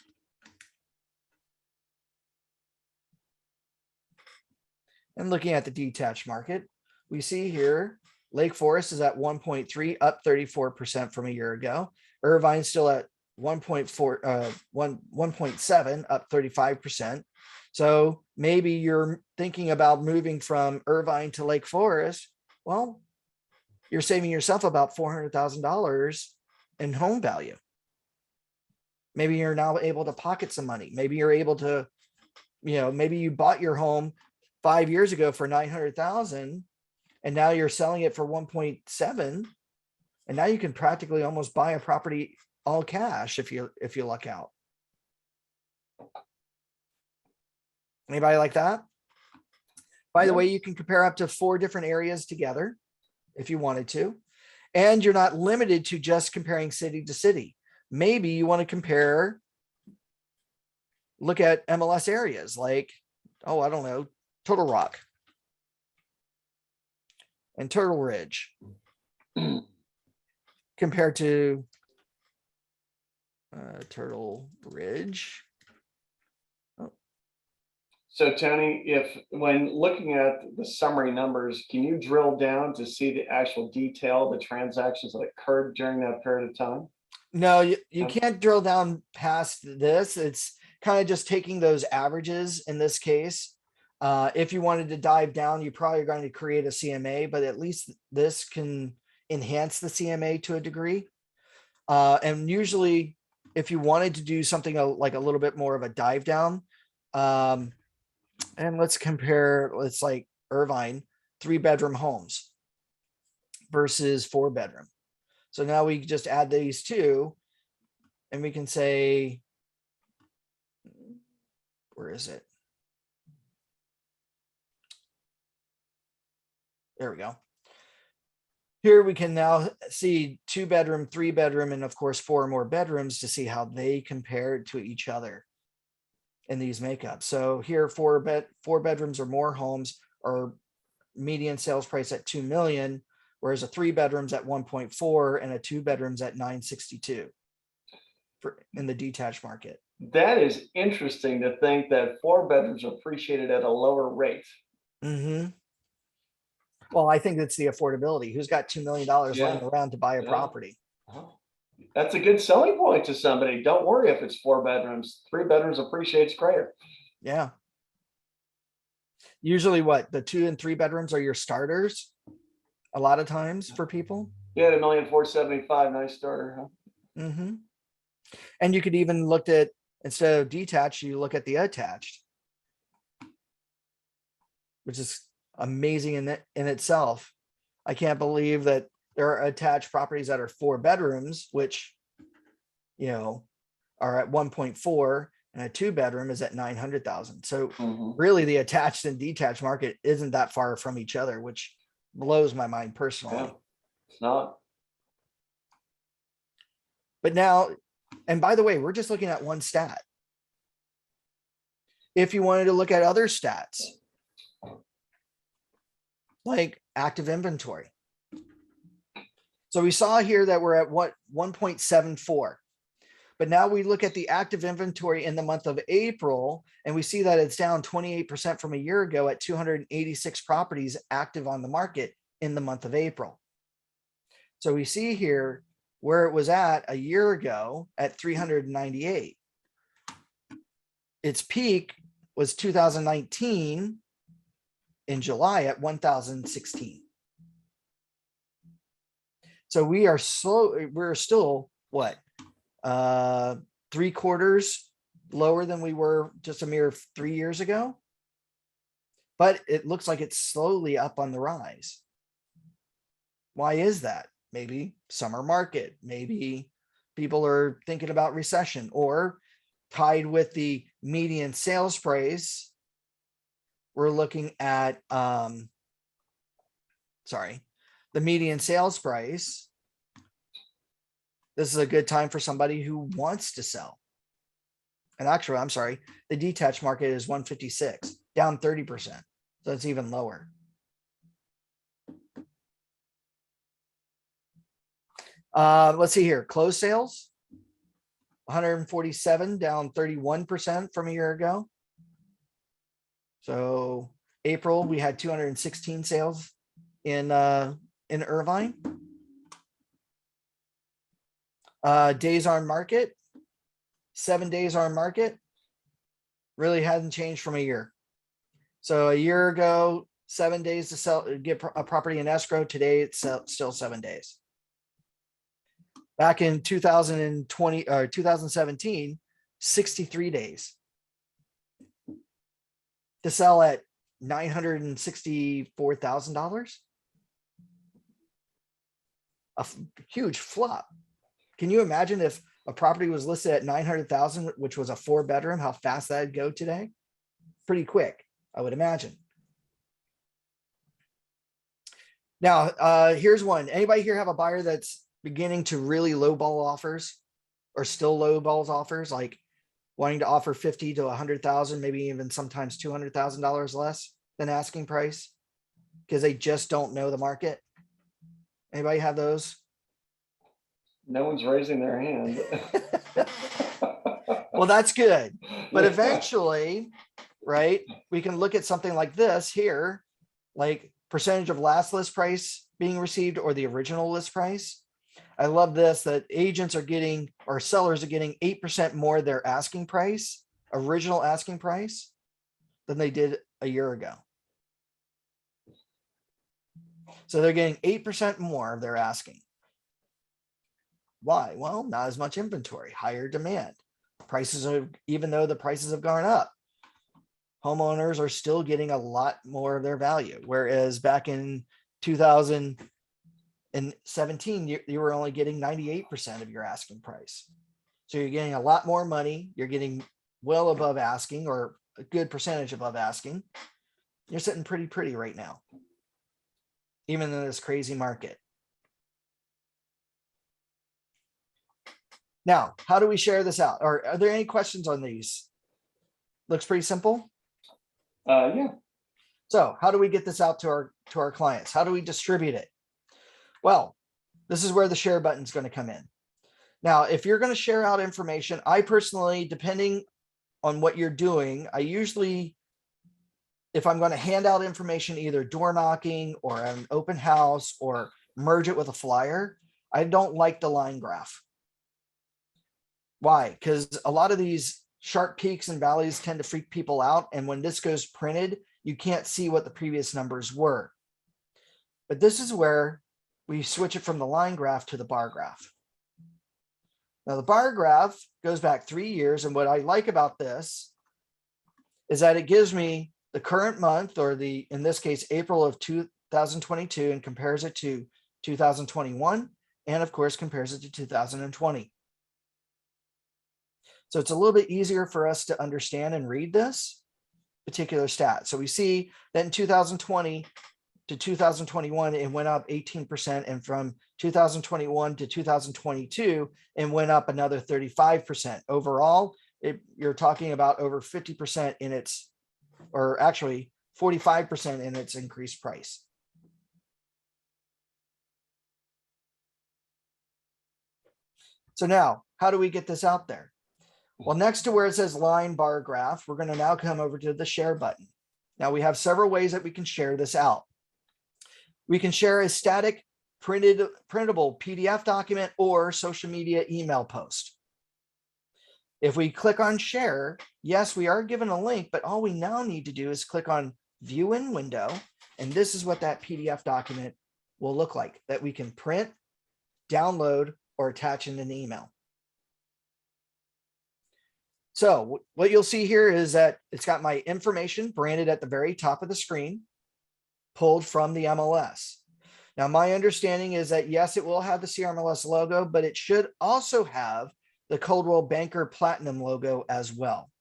And looking at the detached market, we see here, Lake Forest is at 1.3, up 34% from a year ago. Irvine's still at 1.7, up 35%. So maybe you're thinking about moving from Irvine to Lake Forest. Well, you're saving yourself about $400,000 in home value. Maybe you're now able to pocket some money. Maybe you're able to, maybe you bought your home 5 years ago for $900,000 and now you're selling it for 1.7. And now you can practically almost buy a property all cash if you luck out. Anybody like that? By the way, you can compare up to 4 different areas together if you wanted to, and you're not limited to just comparing city to city. Maybe you want to compare look at MLS areas like, oh, I don't know, Turtle Rock and Turtle Ridge compared to Turtle Ridge. So Tony, when looking at the summary numbers, can you drill down to see the actual detail of the transactions that occurred during that period of time? No, you can't drill down past this. It's kind of just taking those averages in this case. If you wanted to dive down, you probably are going to create a CMA, but at least this can enhance the CMA to a degree. And usually if you wanted to do something like a little bit more of a dive down, and let's compare, let's like Irvine, 3-bedroom homes versus 4-bedroom. So now we just add these two and we can say, where is it? There we go. Here we can now see 2-bedroom, 3-bedroom, and of course 4 or more bedrooms to see how they compare to each other in these makeups. So here 4 bedrooms or more homes are median sales price at 2 million, whereas a 3-bedroom's at 1.4 and a 2-bedroom's at 962 in the detached market. That is interesting to think that 4 bedrooms are appreciated at a lower rate. Mm-hmm. Well, I think it's the affordability. Who's got $2 million laying around to buy a property? That's a good selling point to somebody. Don't worry if it's 4 bedrooms. 3 bedrooms appreciates greater. Yeah. Usually what, the 2 and 3 bedrooms are your starters a lot of times for people. Yeah, $1,475,000, nice starter, huh? Mm-hmm. And you could even look at, instead of detached, you look at the attached, which is amazing in itself. I can't believe that there are attached properties that are 4 bedrooms, which, you know, are at 1.4, and a 2-bedroom is at 900,000. So really the attached and detached market isn't that far from each other, which blows my mind personally. Yeah, it's not. But now, and by the way, we're just looking at one stat. If you wanted to look at other stats, like active inventory. So we saw here that we're at 1.74. But now we look at the active inventory in the month of April, and we see that it's down 28% from a year ago at 286 properties active on the market in the month of April. So we see here where it was at a year ago at 398. Its peak was 2019 in July at 1,016. So we're still what? 3/4 lower than we were just a mere 3 years ago. But it looks like it's slowly up on the rise. Why is that? Maybe summer market, maybe people are thinking about recession, or tied with the median sales price. We're looking at, the median sales price. This is a good time for somebody who wants to sell. And actually, I'm sorry, the detached market is 156, down 30%. So it's even lower. Let's see here, closed sales, 147, down 31% from a year ago. So April, we had 216 sales in Irvine. Days on market, 7 days on market, really hadn't changed from a year. So a year ago, 7 days to sell, get a property in escrow. Today, it's still 7 days. Back in 2020 or 2017, 63 days to sell at $964,000. A huge flop. Can you imagine if a property was listed at 900,000, which was a 4-bedroom, how fast that'd go today? Pretty quick, I would imagine. Now, here's one. Anybody here have a buyer that's beginning to really lowball offers, or still lowballs offers? Like wanting to offer 50 to 100,000, maybe even sometimes $200,000 less than asking price because they just don't know the market. Anybody have those? No one's raising their hand. Well, that's good. But eventually, right, we can look at something like this here, like percentage of last list price being received or the original list price. I love this, that agents are getting, or sellers are getting 8% more their asking price, original asking price, than they did a year ago. So they're getting 8% more of their asking. Why? Well, not as much inventory, higher demand. Prices are, even though the prices have gone up, homeowners are still getting a lot more of their value. Whereas back in 2017, you were only getting 98% of your asking price. So you're getting a lot more money. You're getting well above asking, or a good percentage above asking. You're sitting pretty right now, even in this crazy market. Now, how do we share this out? Or are there any questions on these? Looks pretty simple. Yeah. So how do we get this out to our clients? How do we distribute it? Well, this is where the share button is going to come in. Now, if you're going to share out information, I personally, depending on what you're doing, I usually, if I'm going to hand out information, either door knocking or an open house or merge it with a flyer, I don't like the line graph. Why? Because a lot of these sharp peaks and valleys tend to freak people out. And when this goes printed, you can't see what the previous numbers were. But this is where we switch it from the line graph to the bar graph. Now the bar graph goes back 3 years. And what I like about this is that it gives me the current month, or the, in this case, April of 2022, and compares it to 2021. And of course, compares it to 2020. So it's a little bit easier for us to understand and read this particular stat. So we see that in 2020 to 2021, it went up 18%. And from 2021 to 2022, it went up another 35%. Overall, you're talking about over 50% in its, or actually 45% in its increased price. So now, how do we get this out there? Well, next to where it says line bar graph, we're going to now come over to the share button. Now we have several ways that we can share this out. We can share a static printable PDF document or social media email post. If we click on share, yes, we are given a link, but all we now need to do is click on view in window. And this is what that PDF document will look like, that we can print, download, or attach in an email. So what you'll see here is that it's got my information branded at the very top of the screen, pulled from the MLS. Now, my understanding is that, yes, it will have the CRMLS logo, but it should also have the Coldwell Banker Platinum logo as well.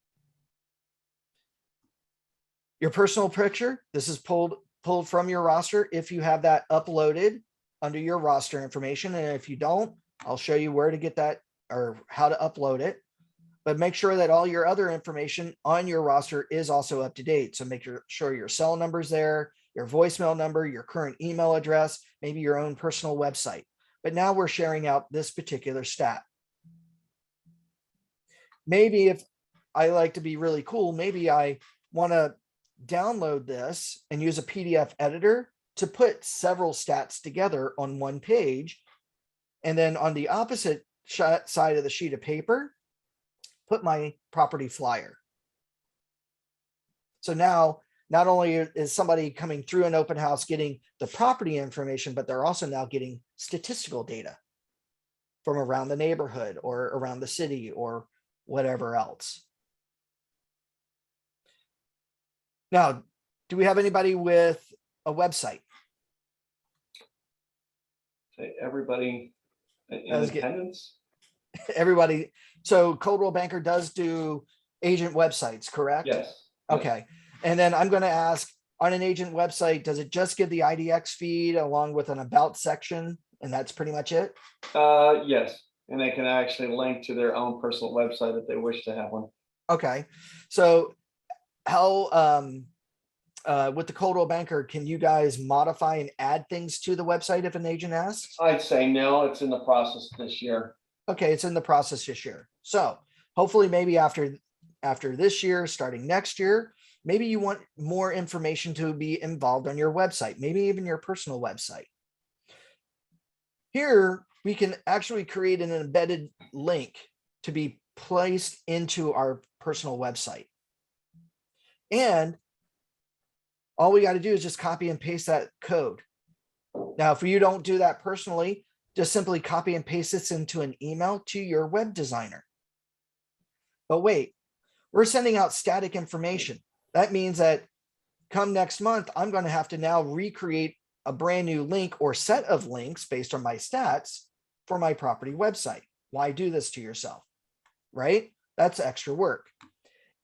Your personal picture, this is pulled from your roster if you have that uploaded under your roster information. And if you don't, I'll show you where to get that or how to upload it. But make sure that all your other information on your roster is also up to date. So make sure your cell number's there, your voicemail number, your current email address, maybe your own personal website. But now we're sharing out this particular stat. Maybe if I like to be really cool, maybe I want to download this and use a PDF editor to put several stats together on one page. And then on the opposite side of the sheet of paper, put my property flyer. So now, not only is somebody coming through an open house getting the property information, but they're also now getting statistical data from around the neighborhood or around the city or whatever else. Now, do we have anybody with a website? Say everybody in attendance. Everybody. So Coldwell Banker does do agent websites, correct? Yes. Okay. And then I'm going to ask, on an agent website, does it just give the IDX feed along with an about section? And that's pretty much it? Yes. And they can actually link to their own personal website if they wish to have one. Okay, so how, with the Coldwell Banker, can you guys modify and add things to the website if an agent asks? I'd say no, it's in the process this year. Okay, it's in the process this year. So hopefully maybe after this year, starting next year, maybe you want more information to be involved on your website, maybe even your personal website. Here, we can actually create an embedded link to be placed into our personal website. And all we got to do is just copy and paste that code. Now, if you don't do that personally, just simply copy and paste this into an email to your web designer. But wait, we're sending out static information. That means that come next month, I'm going to have to now recreate a brand new link or set of links based on my stats for my property website. Why do this to yourself, right? That's extra work.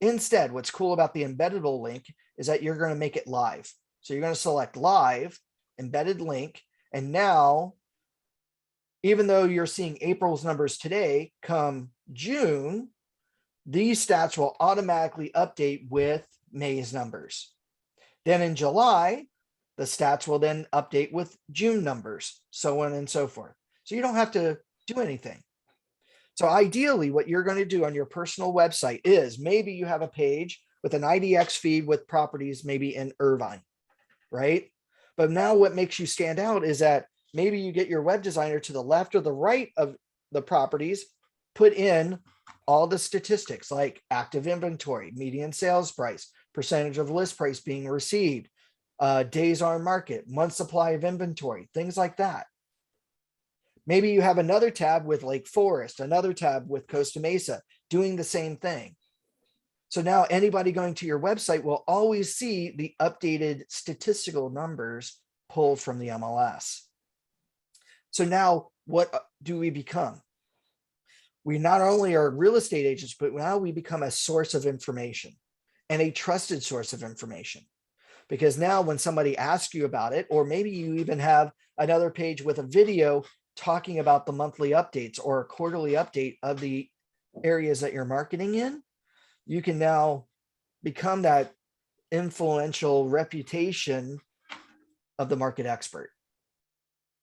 Instead, what's cool about the embeddable link is that you're going to make it live. So you're going to select live, embedded link, and now, even though you're seeing April's numbers today, come June, these stats will automatically update with May's numbers. Then in July, the stats will then update with June numbers, so on and so forth. So you don't have to do anything. So ideally, what you're going to do on your personal website is maybe you have a page with an IDX feed with properties maybe in Irvine, right? But now what makes you stand out is that maybe you get your web designer to the left or the right of the properties, put in all the statistics like active inventory, median sales price, percentage of list price being received, days on market, month supply of inventory, things like that. Maybe you have another tab with Lake Forest, another tab with Costa Mesa doing the same thing. So now anybody going to your website will always see the updated statistical numbers pulled from the MLS. So now what do we become? We not only are real estate agents, but now we become a source of information and a trusted source of information. Because now when somebody asks you about it, or maybe you even have another page with a video talking about the monthly updates or a quarterly update of the areas that you're marketing in, you can now become that influential reputation of the market expert.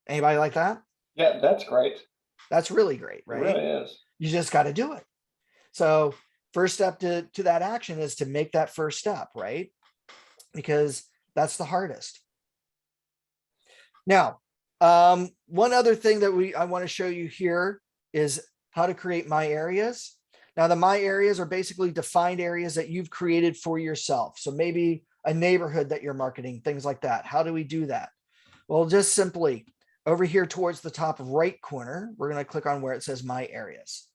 Anybody like that? Yeah, that's great. That's really great, It right? really is. You just got to do it. So first step to that action is to make that first step, right? Because that's the hardest. Now, one other thing that I want to show you here is how to create my areas. Now, the my areas are basically defined areas that you've created for yourself. So maybe a neighborhood that you're marketing, things like that. How do we do that? Well, just simply over here towards the top right corner, we're going to click on where it says my areas.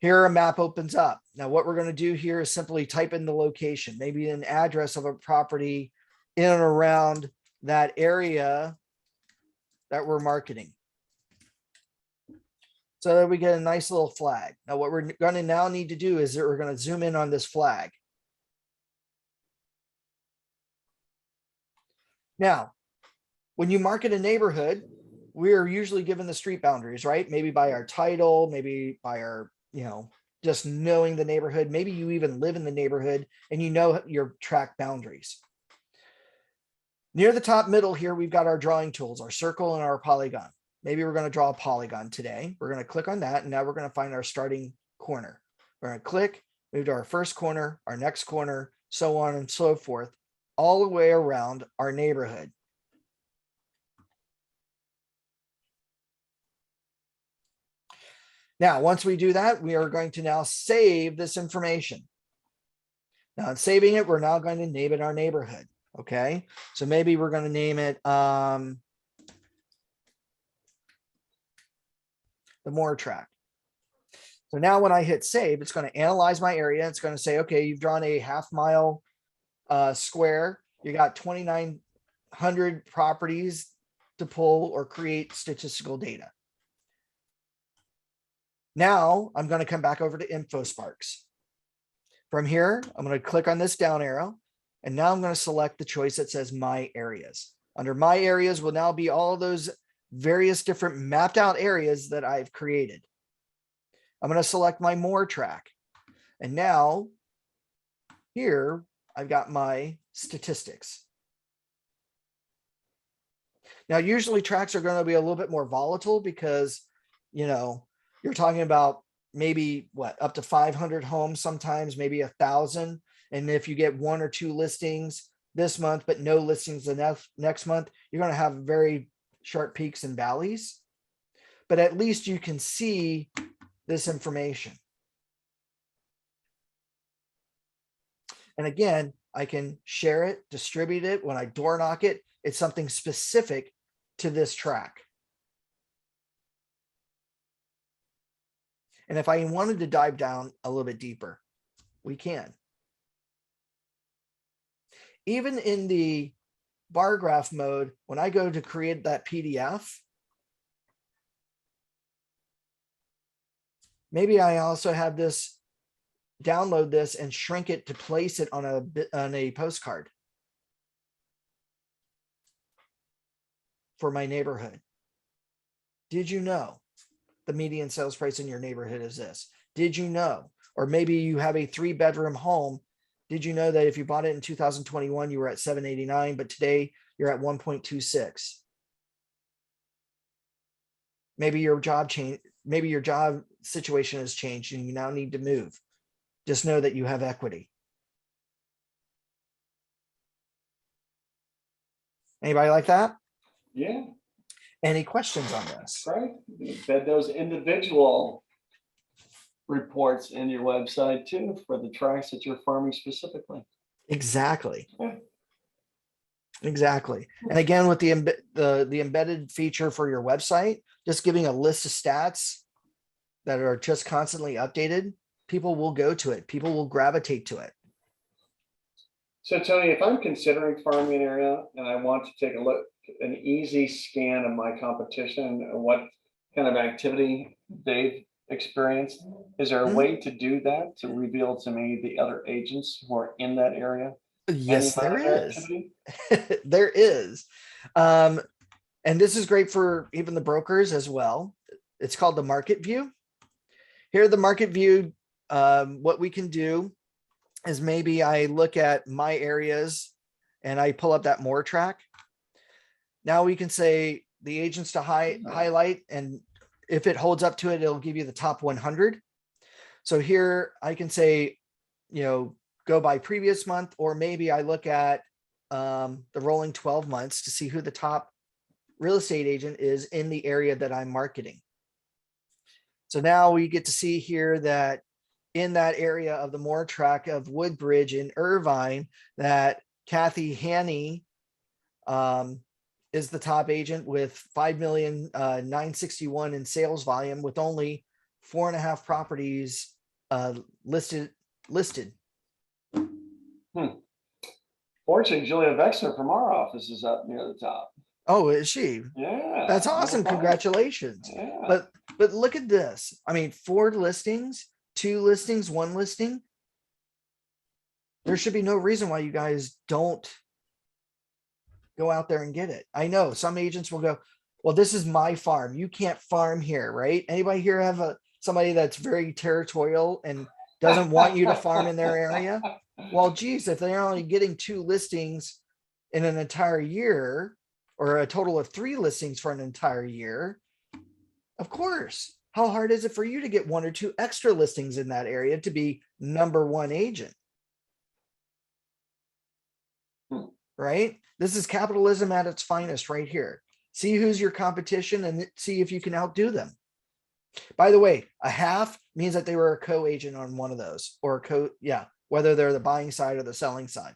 Here a map opens up. Now what we're going to do here is simply type in the location, maybe an address of a property in and around that area that we're marketing. So that we get a nice little flag. Now what we're going to now need to do is that we're going to zoom in on this flag. Now, when you market a neighborhood, we are usually given the street boundaries, right? Maybe by our title, maybe by our, just knowing the neighborhood. Maybe you even live in the neighborhood and you know your track boundaries. Near the top middle here, we've got our drawing tools, our circle and our polygon. Maybe we're going to draw a polygon today. We're going to click on that. And now we're going to find our starting corner. We're going to click, move to our first corner, our next corner, so on and so forth, all the way around our neighborhood. Now, once we do that, we are going to now save this information. Now, in saving it, we're now going to name it our neighborhood. Okay, so maybe we're going to name it the Moore tract. So now when I hit save, it's going to analyze my area. It's going to say, okay, you've drawn a half-mile square. You got 2,900 properties to pull or create statistical data. Now I'm going to come back over to infosparks. From here, I'm going to click on this down arrow. And now I'm going to select the choice that says my areas. Under my areas will now be all of those various different mapped out areas that I've created. I'm going to select my more track. And now here I've got my statistics. Now, usually tracks are going to be a little bit more volatile because, you know, you're talking about maybe what, up to 500 homes, sometimes maybe 1,000. And if you get 1 or 2 listings this month, but no listings the next month, you're going to have very sharp peaks and valleys. But at least you can see this information. And again, I can share it, distribute it. When I door knock it, it's something specific to this track. And if I wanted to dive down a little bit deeper, we can. Even in the bar graph mode, when I go to create that PDF, maybe I also have this, download this and shrink it to place it on a postcard for my neighborhood. Did you know the median sales price in your neighborhood is this? Did you know? Or maybe you have a 3-bedroom home. Did you know that if you bought it in 2021, you were at 789, but today you're at 1.26? Maybe your job change, maybe your job situation has changed and you now need to move. Just know that you have equity. Anybody like that? Yeah, Any questions on this? right. You embed those individual reports in your website too for the tracks that you're farming specifically. Exactly. Yeah. Exactly. And again, with the embedded feature for your website, just giving a list of stats that are just constantly updated, people will go to it. People will gravitate to it. So Tony, if I'm considering farming an area and I want to take a look, an easy scan of my competition and what kind of activity they've experienced, is there a way to do that to reveal to me the other agents who are in that area? Yes, there Their is. activity? There is. And this is great for even the brokers as well. It's called the market view. Here, the market view, what we can do is maybe I look at my areas and I pull up that more track. Now we can say the agents to highlight, and if it holds up to it, it'll give you the top 100. So here I can say, you know, go by previous month, or maybe I look at the rolling 12 months to see who the top real estate agent is in the area that I'm marketing. So now we get to see here that in that area of the Moore track of Woodbridge in Irvine, that Kathy Haney is the top agent with 5,961,000 in sales volume, with only 4.5 properties listed. Fortunately, Julia Vexler from our office is up near the top. Oh, is she? Yeah. That's awesome. Congratulations. Yeah. But look at this. I mean, 4 listings, 2 listings, 1 listing. There should be no reason why you guys don't go out there and get it. I know some agents will go, well, this is my farm. You can't farm here, right? Anybody here have somebody that's very territorial and doesn't want you to farm in their area? Well, geez, if they're only getting 2 listings in an entire year, or a total of 3 listings for an entire year, of course, how hard is it for you to get 1 or 2 extra listings in that area to be #1 agent? Right? This is capitalism at its finest right here. See who's your competition and see if you can outdo them. By the way, a half means that they were a co-agent on one of those, or whether they're the buying side or the selling side.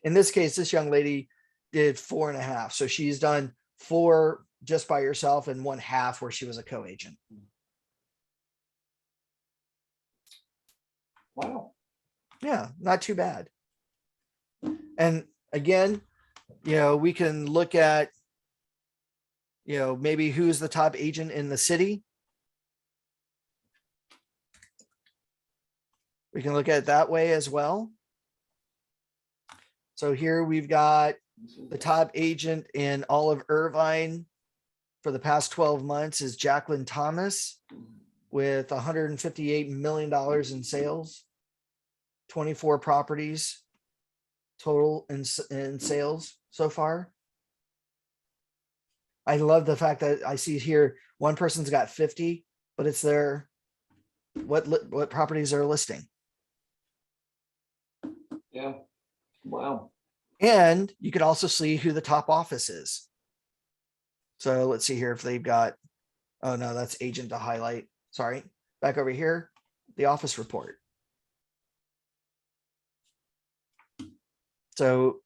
In this case, this young lady did 4.5. So she's done 4 just by herself and 1/2 where she was a co-agent. Wow. Yeah, not too bad. And again, you know, we can look at, you know, maybe who's the top agent in the city. We can look at it that way as well. So here we've got the top agent in all of Irvine for the past 12 months is Jacqueline Thomas with $158 million in sales, 24 properties total in sales so far. I love the fact that I see here, one person's got 50, but it's their, what properties are listing. Yeah. Wow. And you can also see who the top office is. So let's see here if they've got, oh no, that's agent to highlight. Sorry. Back over here, the office report. So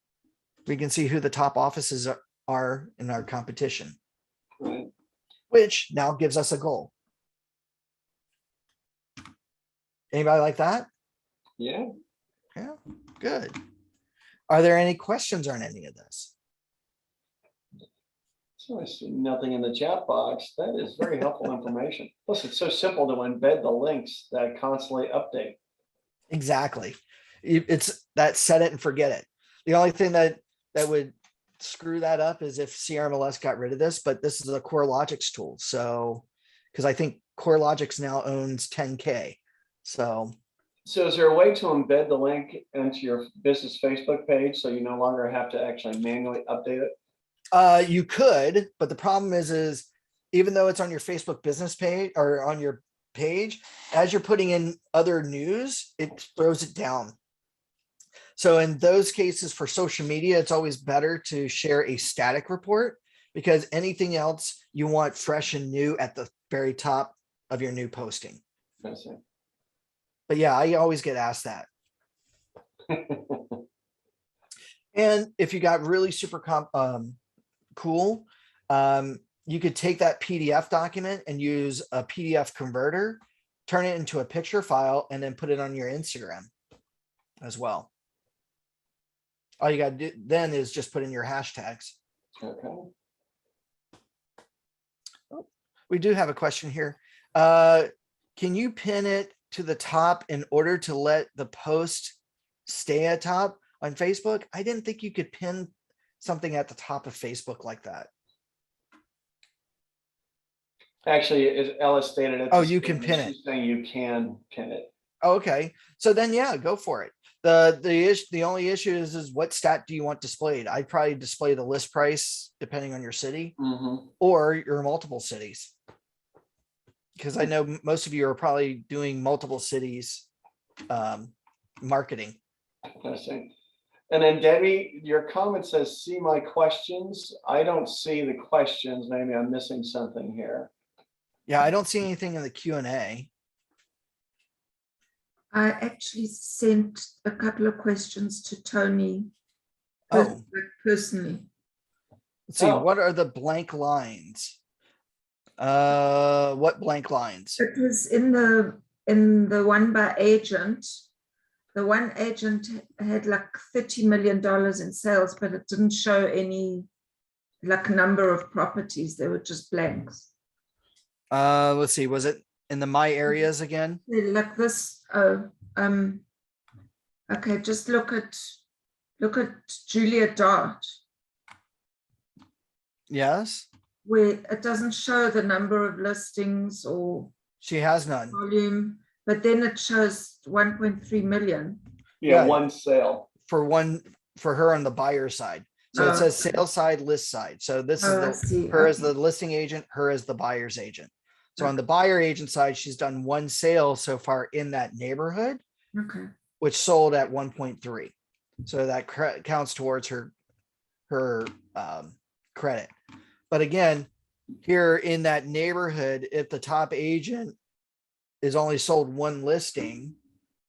we can see who the top offices are in our competition, Right. which now gives us a goal. Anybody like that? Yeah. Yeah, good. Are there any questions on any of this? So I see nothing in the chat box. That is very helpful information. Plus, it's so simple to embed the links that constantly update. Exactly. It's that set it and forget it. The only thing that would screw that up is if CRMLS got rid of this, but this is a CoreLogix tool. So, because I think CoreLogix now owns 10K. So is there a way to embed the link into your business Facebook page so you no longer have to actually manually update it? you could, but the problem is even though it's on your Facebook business page or on your page, as you're putting in other news, it throws it down. So in those cases for social media, it's always better to share a static report because anything else you want fresh and new at the very top of your new posting. I see. But yeah, I always get asked that. And if you got really super cool, you could take that PDF document and use a PDF converter, turn it into a picture file, and then put it on your Instagram as well. All you got to do then is just put in your hashtags. Okay. We do have a question here. Can you pin it to the top in order to let the post stay at top on Facebook? I didn't think you could pin something at the top of Facebook like that. Actually, as Ella stated, it's Oh, a you can statement. pin it. She's saying you can pin it. Okay, so then yeah, go for it. The only issue is what stat do you want displayed? I'd probably display the list price depending on your city or your multiple cities. Because I know most of you are probably doing multiple cities marketing. I see. And then Debbie, your comment says, see my questions. I don't see the questions. Maybe I'm missing something here. Yeah, I don't see anything in the Q&A. I actually sent a couple of questions to Tony Oh, personally. let's see. Oh. What are the blank lines? What blank lines? It was in the one by agent. The one agent had like $30 million in sales, but it didn't show any like number of properties. They were just blanks. Let's see. Was it in the my areas again? Like this. Okay, just look at Julia Dart, Yes, where it doesn't show the number of listings or she has none. volume, but then it shows 1.3 million. Yeah, Yeah. one sale. For her on the buyer side. So it says sales side, list side. So this is her as the listing agent, her as the buyer's agent. So on the buyer agent side, she's done one sale so far in that neighborhood, Okay. which sold at 1.3. So that counts towards her credit. But again, here in that neighborhood, if the top agent is only sold one listing,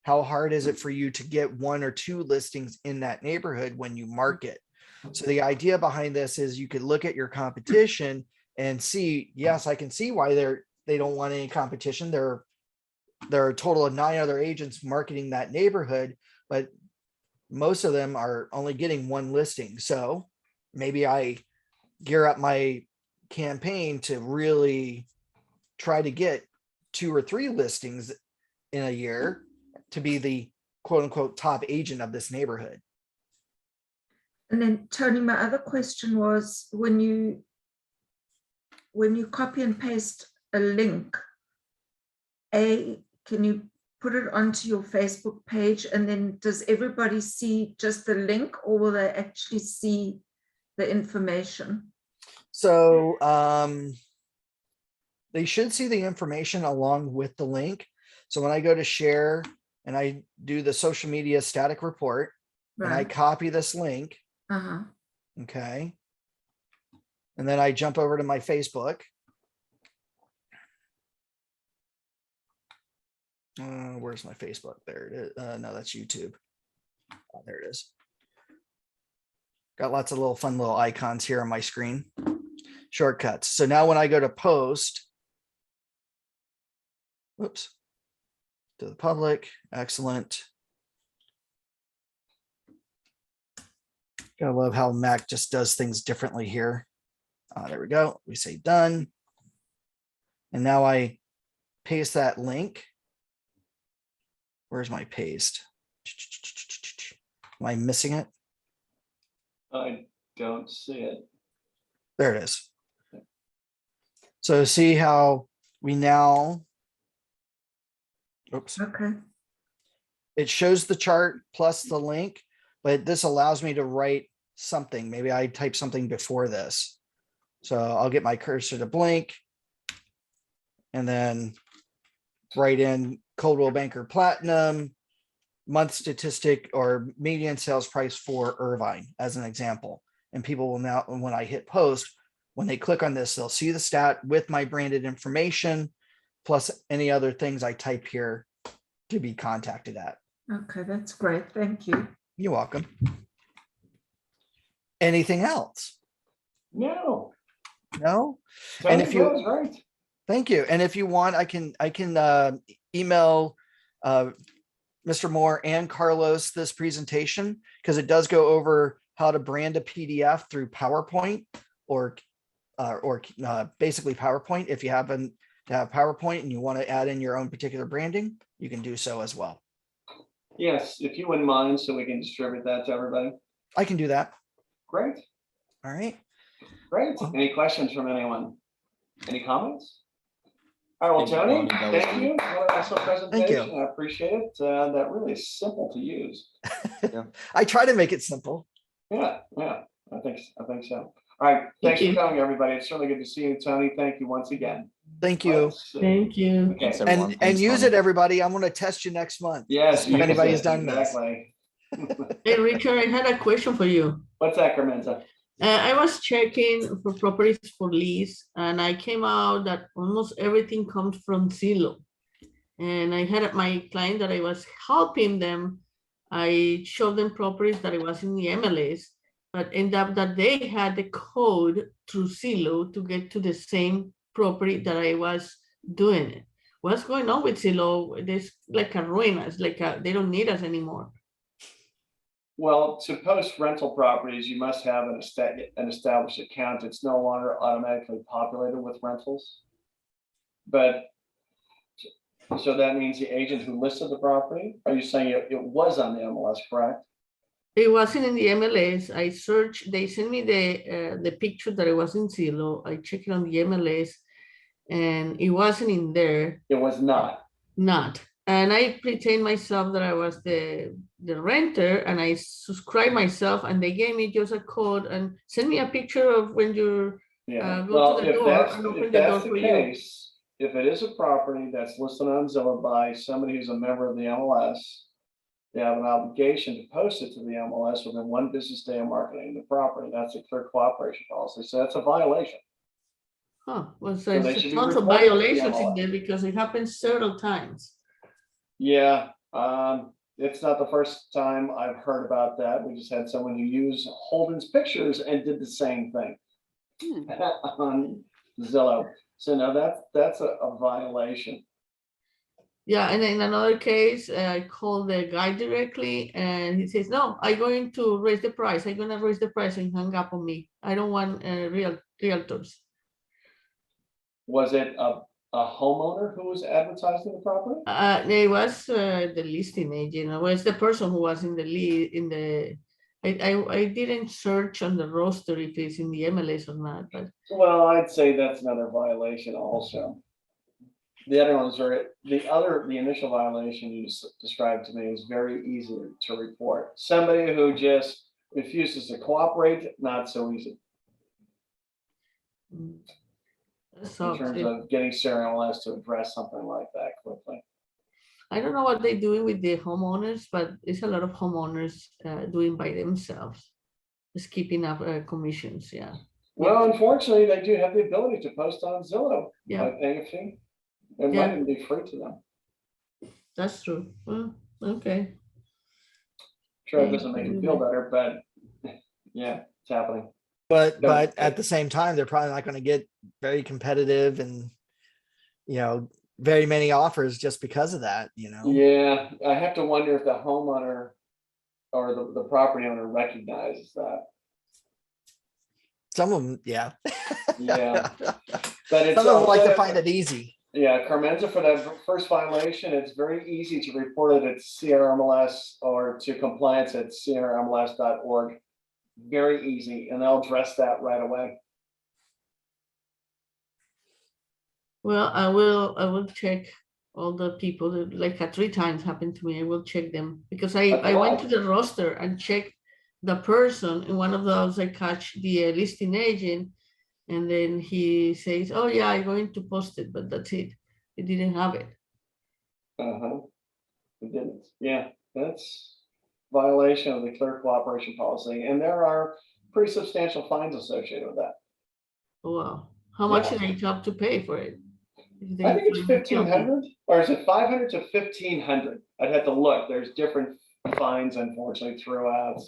how hard is it for you to get one or two listings in that neighborhood when you market? So the idea behind this is you could look at your competition and see, yes, I can see why they don't want any competition. There are a total of 9 other agents marketing that neighborhood, but most of them are only getting one listing. So maybe I gear up my campaign to really try to get 2 or 3 listings in a year to be the quote unquote top agent of this neighborhood. And then Tony, my other question was when you copy and paste a link, can you put it onto your Facebook page, and then does everybody see just the link, or will they actually see the information? So they should see the information along with the link. So when I go to share and I do the social media static report and I Right. copy this link, Uh-huh. okay, and then I jump over to my Facebook. Where's my Facebook? There it is. No, that's YouTube. Oh, there it is. Got lots of little fun little icons here on my screen. Shortcuts. So now when I go to post, whoops, to the public, excellent. Gotta love how Mac just does things differently here. There we go. We say done. And now I paste that link. Where's my paste? Am I missing it? I don't see it. There it is. So see how we now, oops, Okay. it shows the chart plus the link, but this allows me to write something. Maybe I type something before this. So I'll get my cursor to blink and then write in Coldwell Banker Platinum, month statistic or median sales price for Irvine as an example. And people will now, when I hit post, when they click on this, they'll see the stat with my branded information, plus any other things I type here to be contacted at. Okay, that's great. Thank you. You're welcome. Anything else? No. No? Tony, And if you- that was great. Thank you. And if you want, I can email Mr. Moore and Carlos this presentation, because it does go over how to brand a PDF through PowerPoint or basically PowerPoint. If you happen to have PowerPoint and you want to add in your own particular branding, you can do so as well. Yes, if you wouldn't mind, so we can distribute that to everybody. I can do that. Great, All right. great. Any questions from anyone? Any comments? All right, well, Tony, thank you. What an excellent presentation. I appreciate it. That really is simple to use. I try to make it simple. Yeah, I think so. All right, thanks for coming, everybody. It's certainly good to see you, Tony. Thank you once again. Thank you. Let's see. Thank you. Okay. And use it, everybody. I'm going to test you next month. Yes, If anybody's use it, done this. exactly. Hey, Richard, I had a question for you. What's that, Carmenza? I was checking for properties for lease, and I came out that almost everything comes from Zillow. And I had my client that I was helping them. I showed them properties that it was in the MLS, but ended up that they had the code through Zillow to get to the same property that I was doing it. What's going on with Zillow? There's like a ruin us, they don't need us anymore. Well, to post rental properties, you must have an established account. It's no longer automatically populated with rentals. But so that means the agent who listed the property, are you saying it was on the MLS, correct? It wasn't in the MLS. I searched, they sent me the picture that it was in Zillow. I checked it on the MLS and it wasn't in there. It was not. Not. And I pretend myself that I was the renter, and I subscribed myself, and they gave me just a code and sent me a picture of when you Yeah. go Well, to the if door that's and open if the door that's for the you. case, if it is a property that's listed on Zillow by somebody who's a member of the MLS, they have an obligation to post it to the MLS within 1 business day of marketing the property. That's a clear cooperation policy. So that's a violation. Huh. Well, So so they it's should be tons of reported to the violations in MLS. there because it happened several times. Yeah, it's not the first time I've heard about that. We just had someone who used Holden's pictures and did the same thing on Zillow. So no, that's a violation. Yeah, and in another case, I called the guy directly and he says, no, I'm going to raise the price. I'm going to raise the price, and hung up on me. I don't want realtors. Was it a homeowner who was advertising the property? It was the listing agent. It was the person who was in the lead I didn't search on the roster if it's in the MLS or not, but Well, I'd say that's another violation also. The other ones are, the initial violation you described to me is very easy to report. Somebody who just refuses to cooperate, not so easy So in terms of getting CRMLS to address something like that quickly. I don't know what they're doing with the homeowners, but it's a lot of homeowners doing by themselves, just keeping up commissions. Yeah. Well, unfortunately, they do have the ability to post on Zillow Yeah. by paying a fee. It Yeah. might even be free to them. That's true. Well, okay. Sure, it doesn't make you feel better, but yeah, it's happening. But No, at the same time, they're probably not going to get very competitive and, you know, very many offers just because of that, you know? Yeah, I have to wonder if the homeowner or the property owner recognizes that. Some of them, yeah. Yeah. But it's Some of them like to also- find it easy. Yeah, Carmenza, for that first violation, it's very easy to report it at CRMLS or to compliance at crmls.org. Very easy, and they'll address that right away. Well, I will check all the people that like 3 times happened to me. I will check them because That's a I went to lot. the roster and checked the person. In one of those, I catch the listing agent, and then he says, "Oh yeah, I'm going to post it," but that's it. He didn't have it. It didn't. Yeah, that's violation of the clear cooperation policy, and there are pretty substantial fines associated with that. Oh, wow. How much Yeah. did I have to pay for it? I think it's 1,500, or is it 500 to 1,500? I'd have to look. There's different fines, unfortunately, throughout.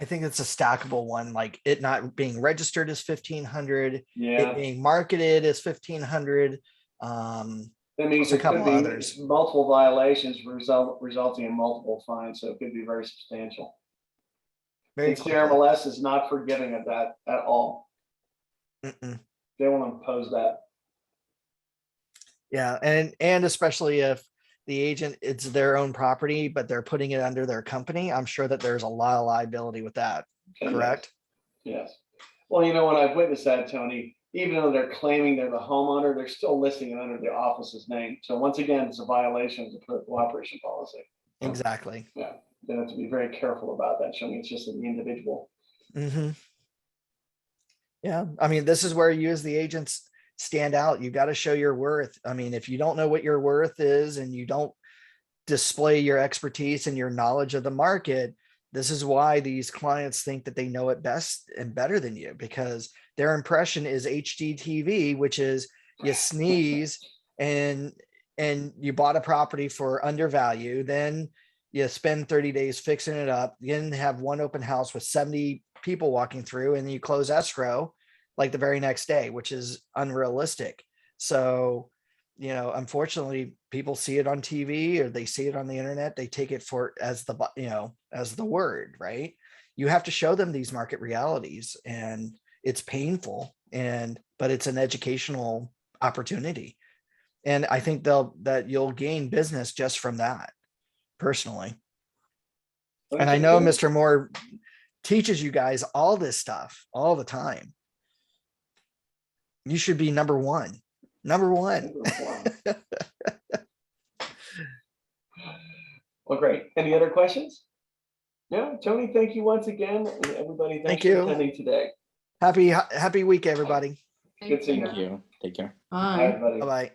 I think it's a stackable one, like it not being registered as 1,500, Yeah, it being marketed as 1,500. that means a it couple could be others. multiple violations resulting in multiple fines, so it could be very substantial. Very And quickly. CRMLS is not forgiving of that at all. Mm-mm. They will impose that. Yeah, and especially if the agent, it's their own property, but they're putting it under their company, I'm sure that there's a lot of liability with that, Yes. correct? Yes. Well, you know, when I've witnessed that, Tony, even though they're claiming they're the homeowner, they're still listing it under the office's name. So once again, it's a violation of the clear cooperation policy. Exactly. Yeah, they have to be very careful about that, showing it's just the individual. Hmm. Yeah, I mean, this is where you as the agents stand out. You got to show your worth. I mean, if you don't know what your worth is and you don't display your expertise and your knowledge of the market, this is why these clients think that they know it best and better than you, because their impression is HGTV, which is you sneeze and you bought a property for undervalue, then you spend 30 days fixing it up, then have one open house with 70 people walking through, and you close escrow like the very next day, which is unrealistic. So, you know, unfortunately, people see it on TV or they see it on the internet. They take it for as the, you know, as the word, right? You have to show them these market realities, and it's painful, but it's an educational opportunity. And I think that you'll gain business just from that, personally. And I know Mr. Moore teaches you guys all this stuff all the time. You should be number one. Number one. Well, great. Any other questions? Yeah, Tony, thank you once again. And everybody, thanks Thank for you. attending today. Happy week, everybody. Good seeing Thank you. you. You. Take care. Bye, Bye. everybody. Bye-bye.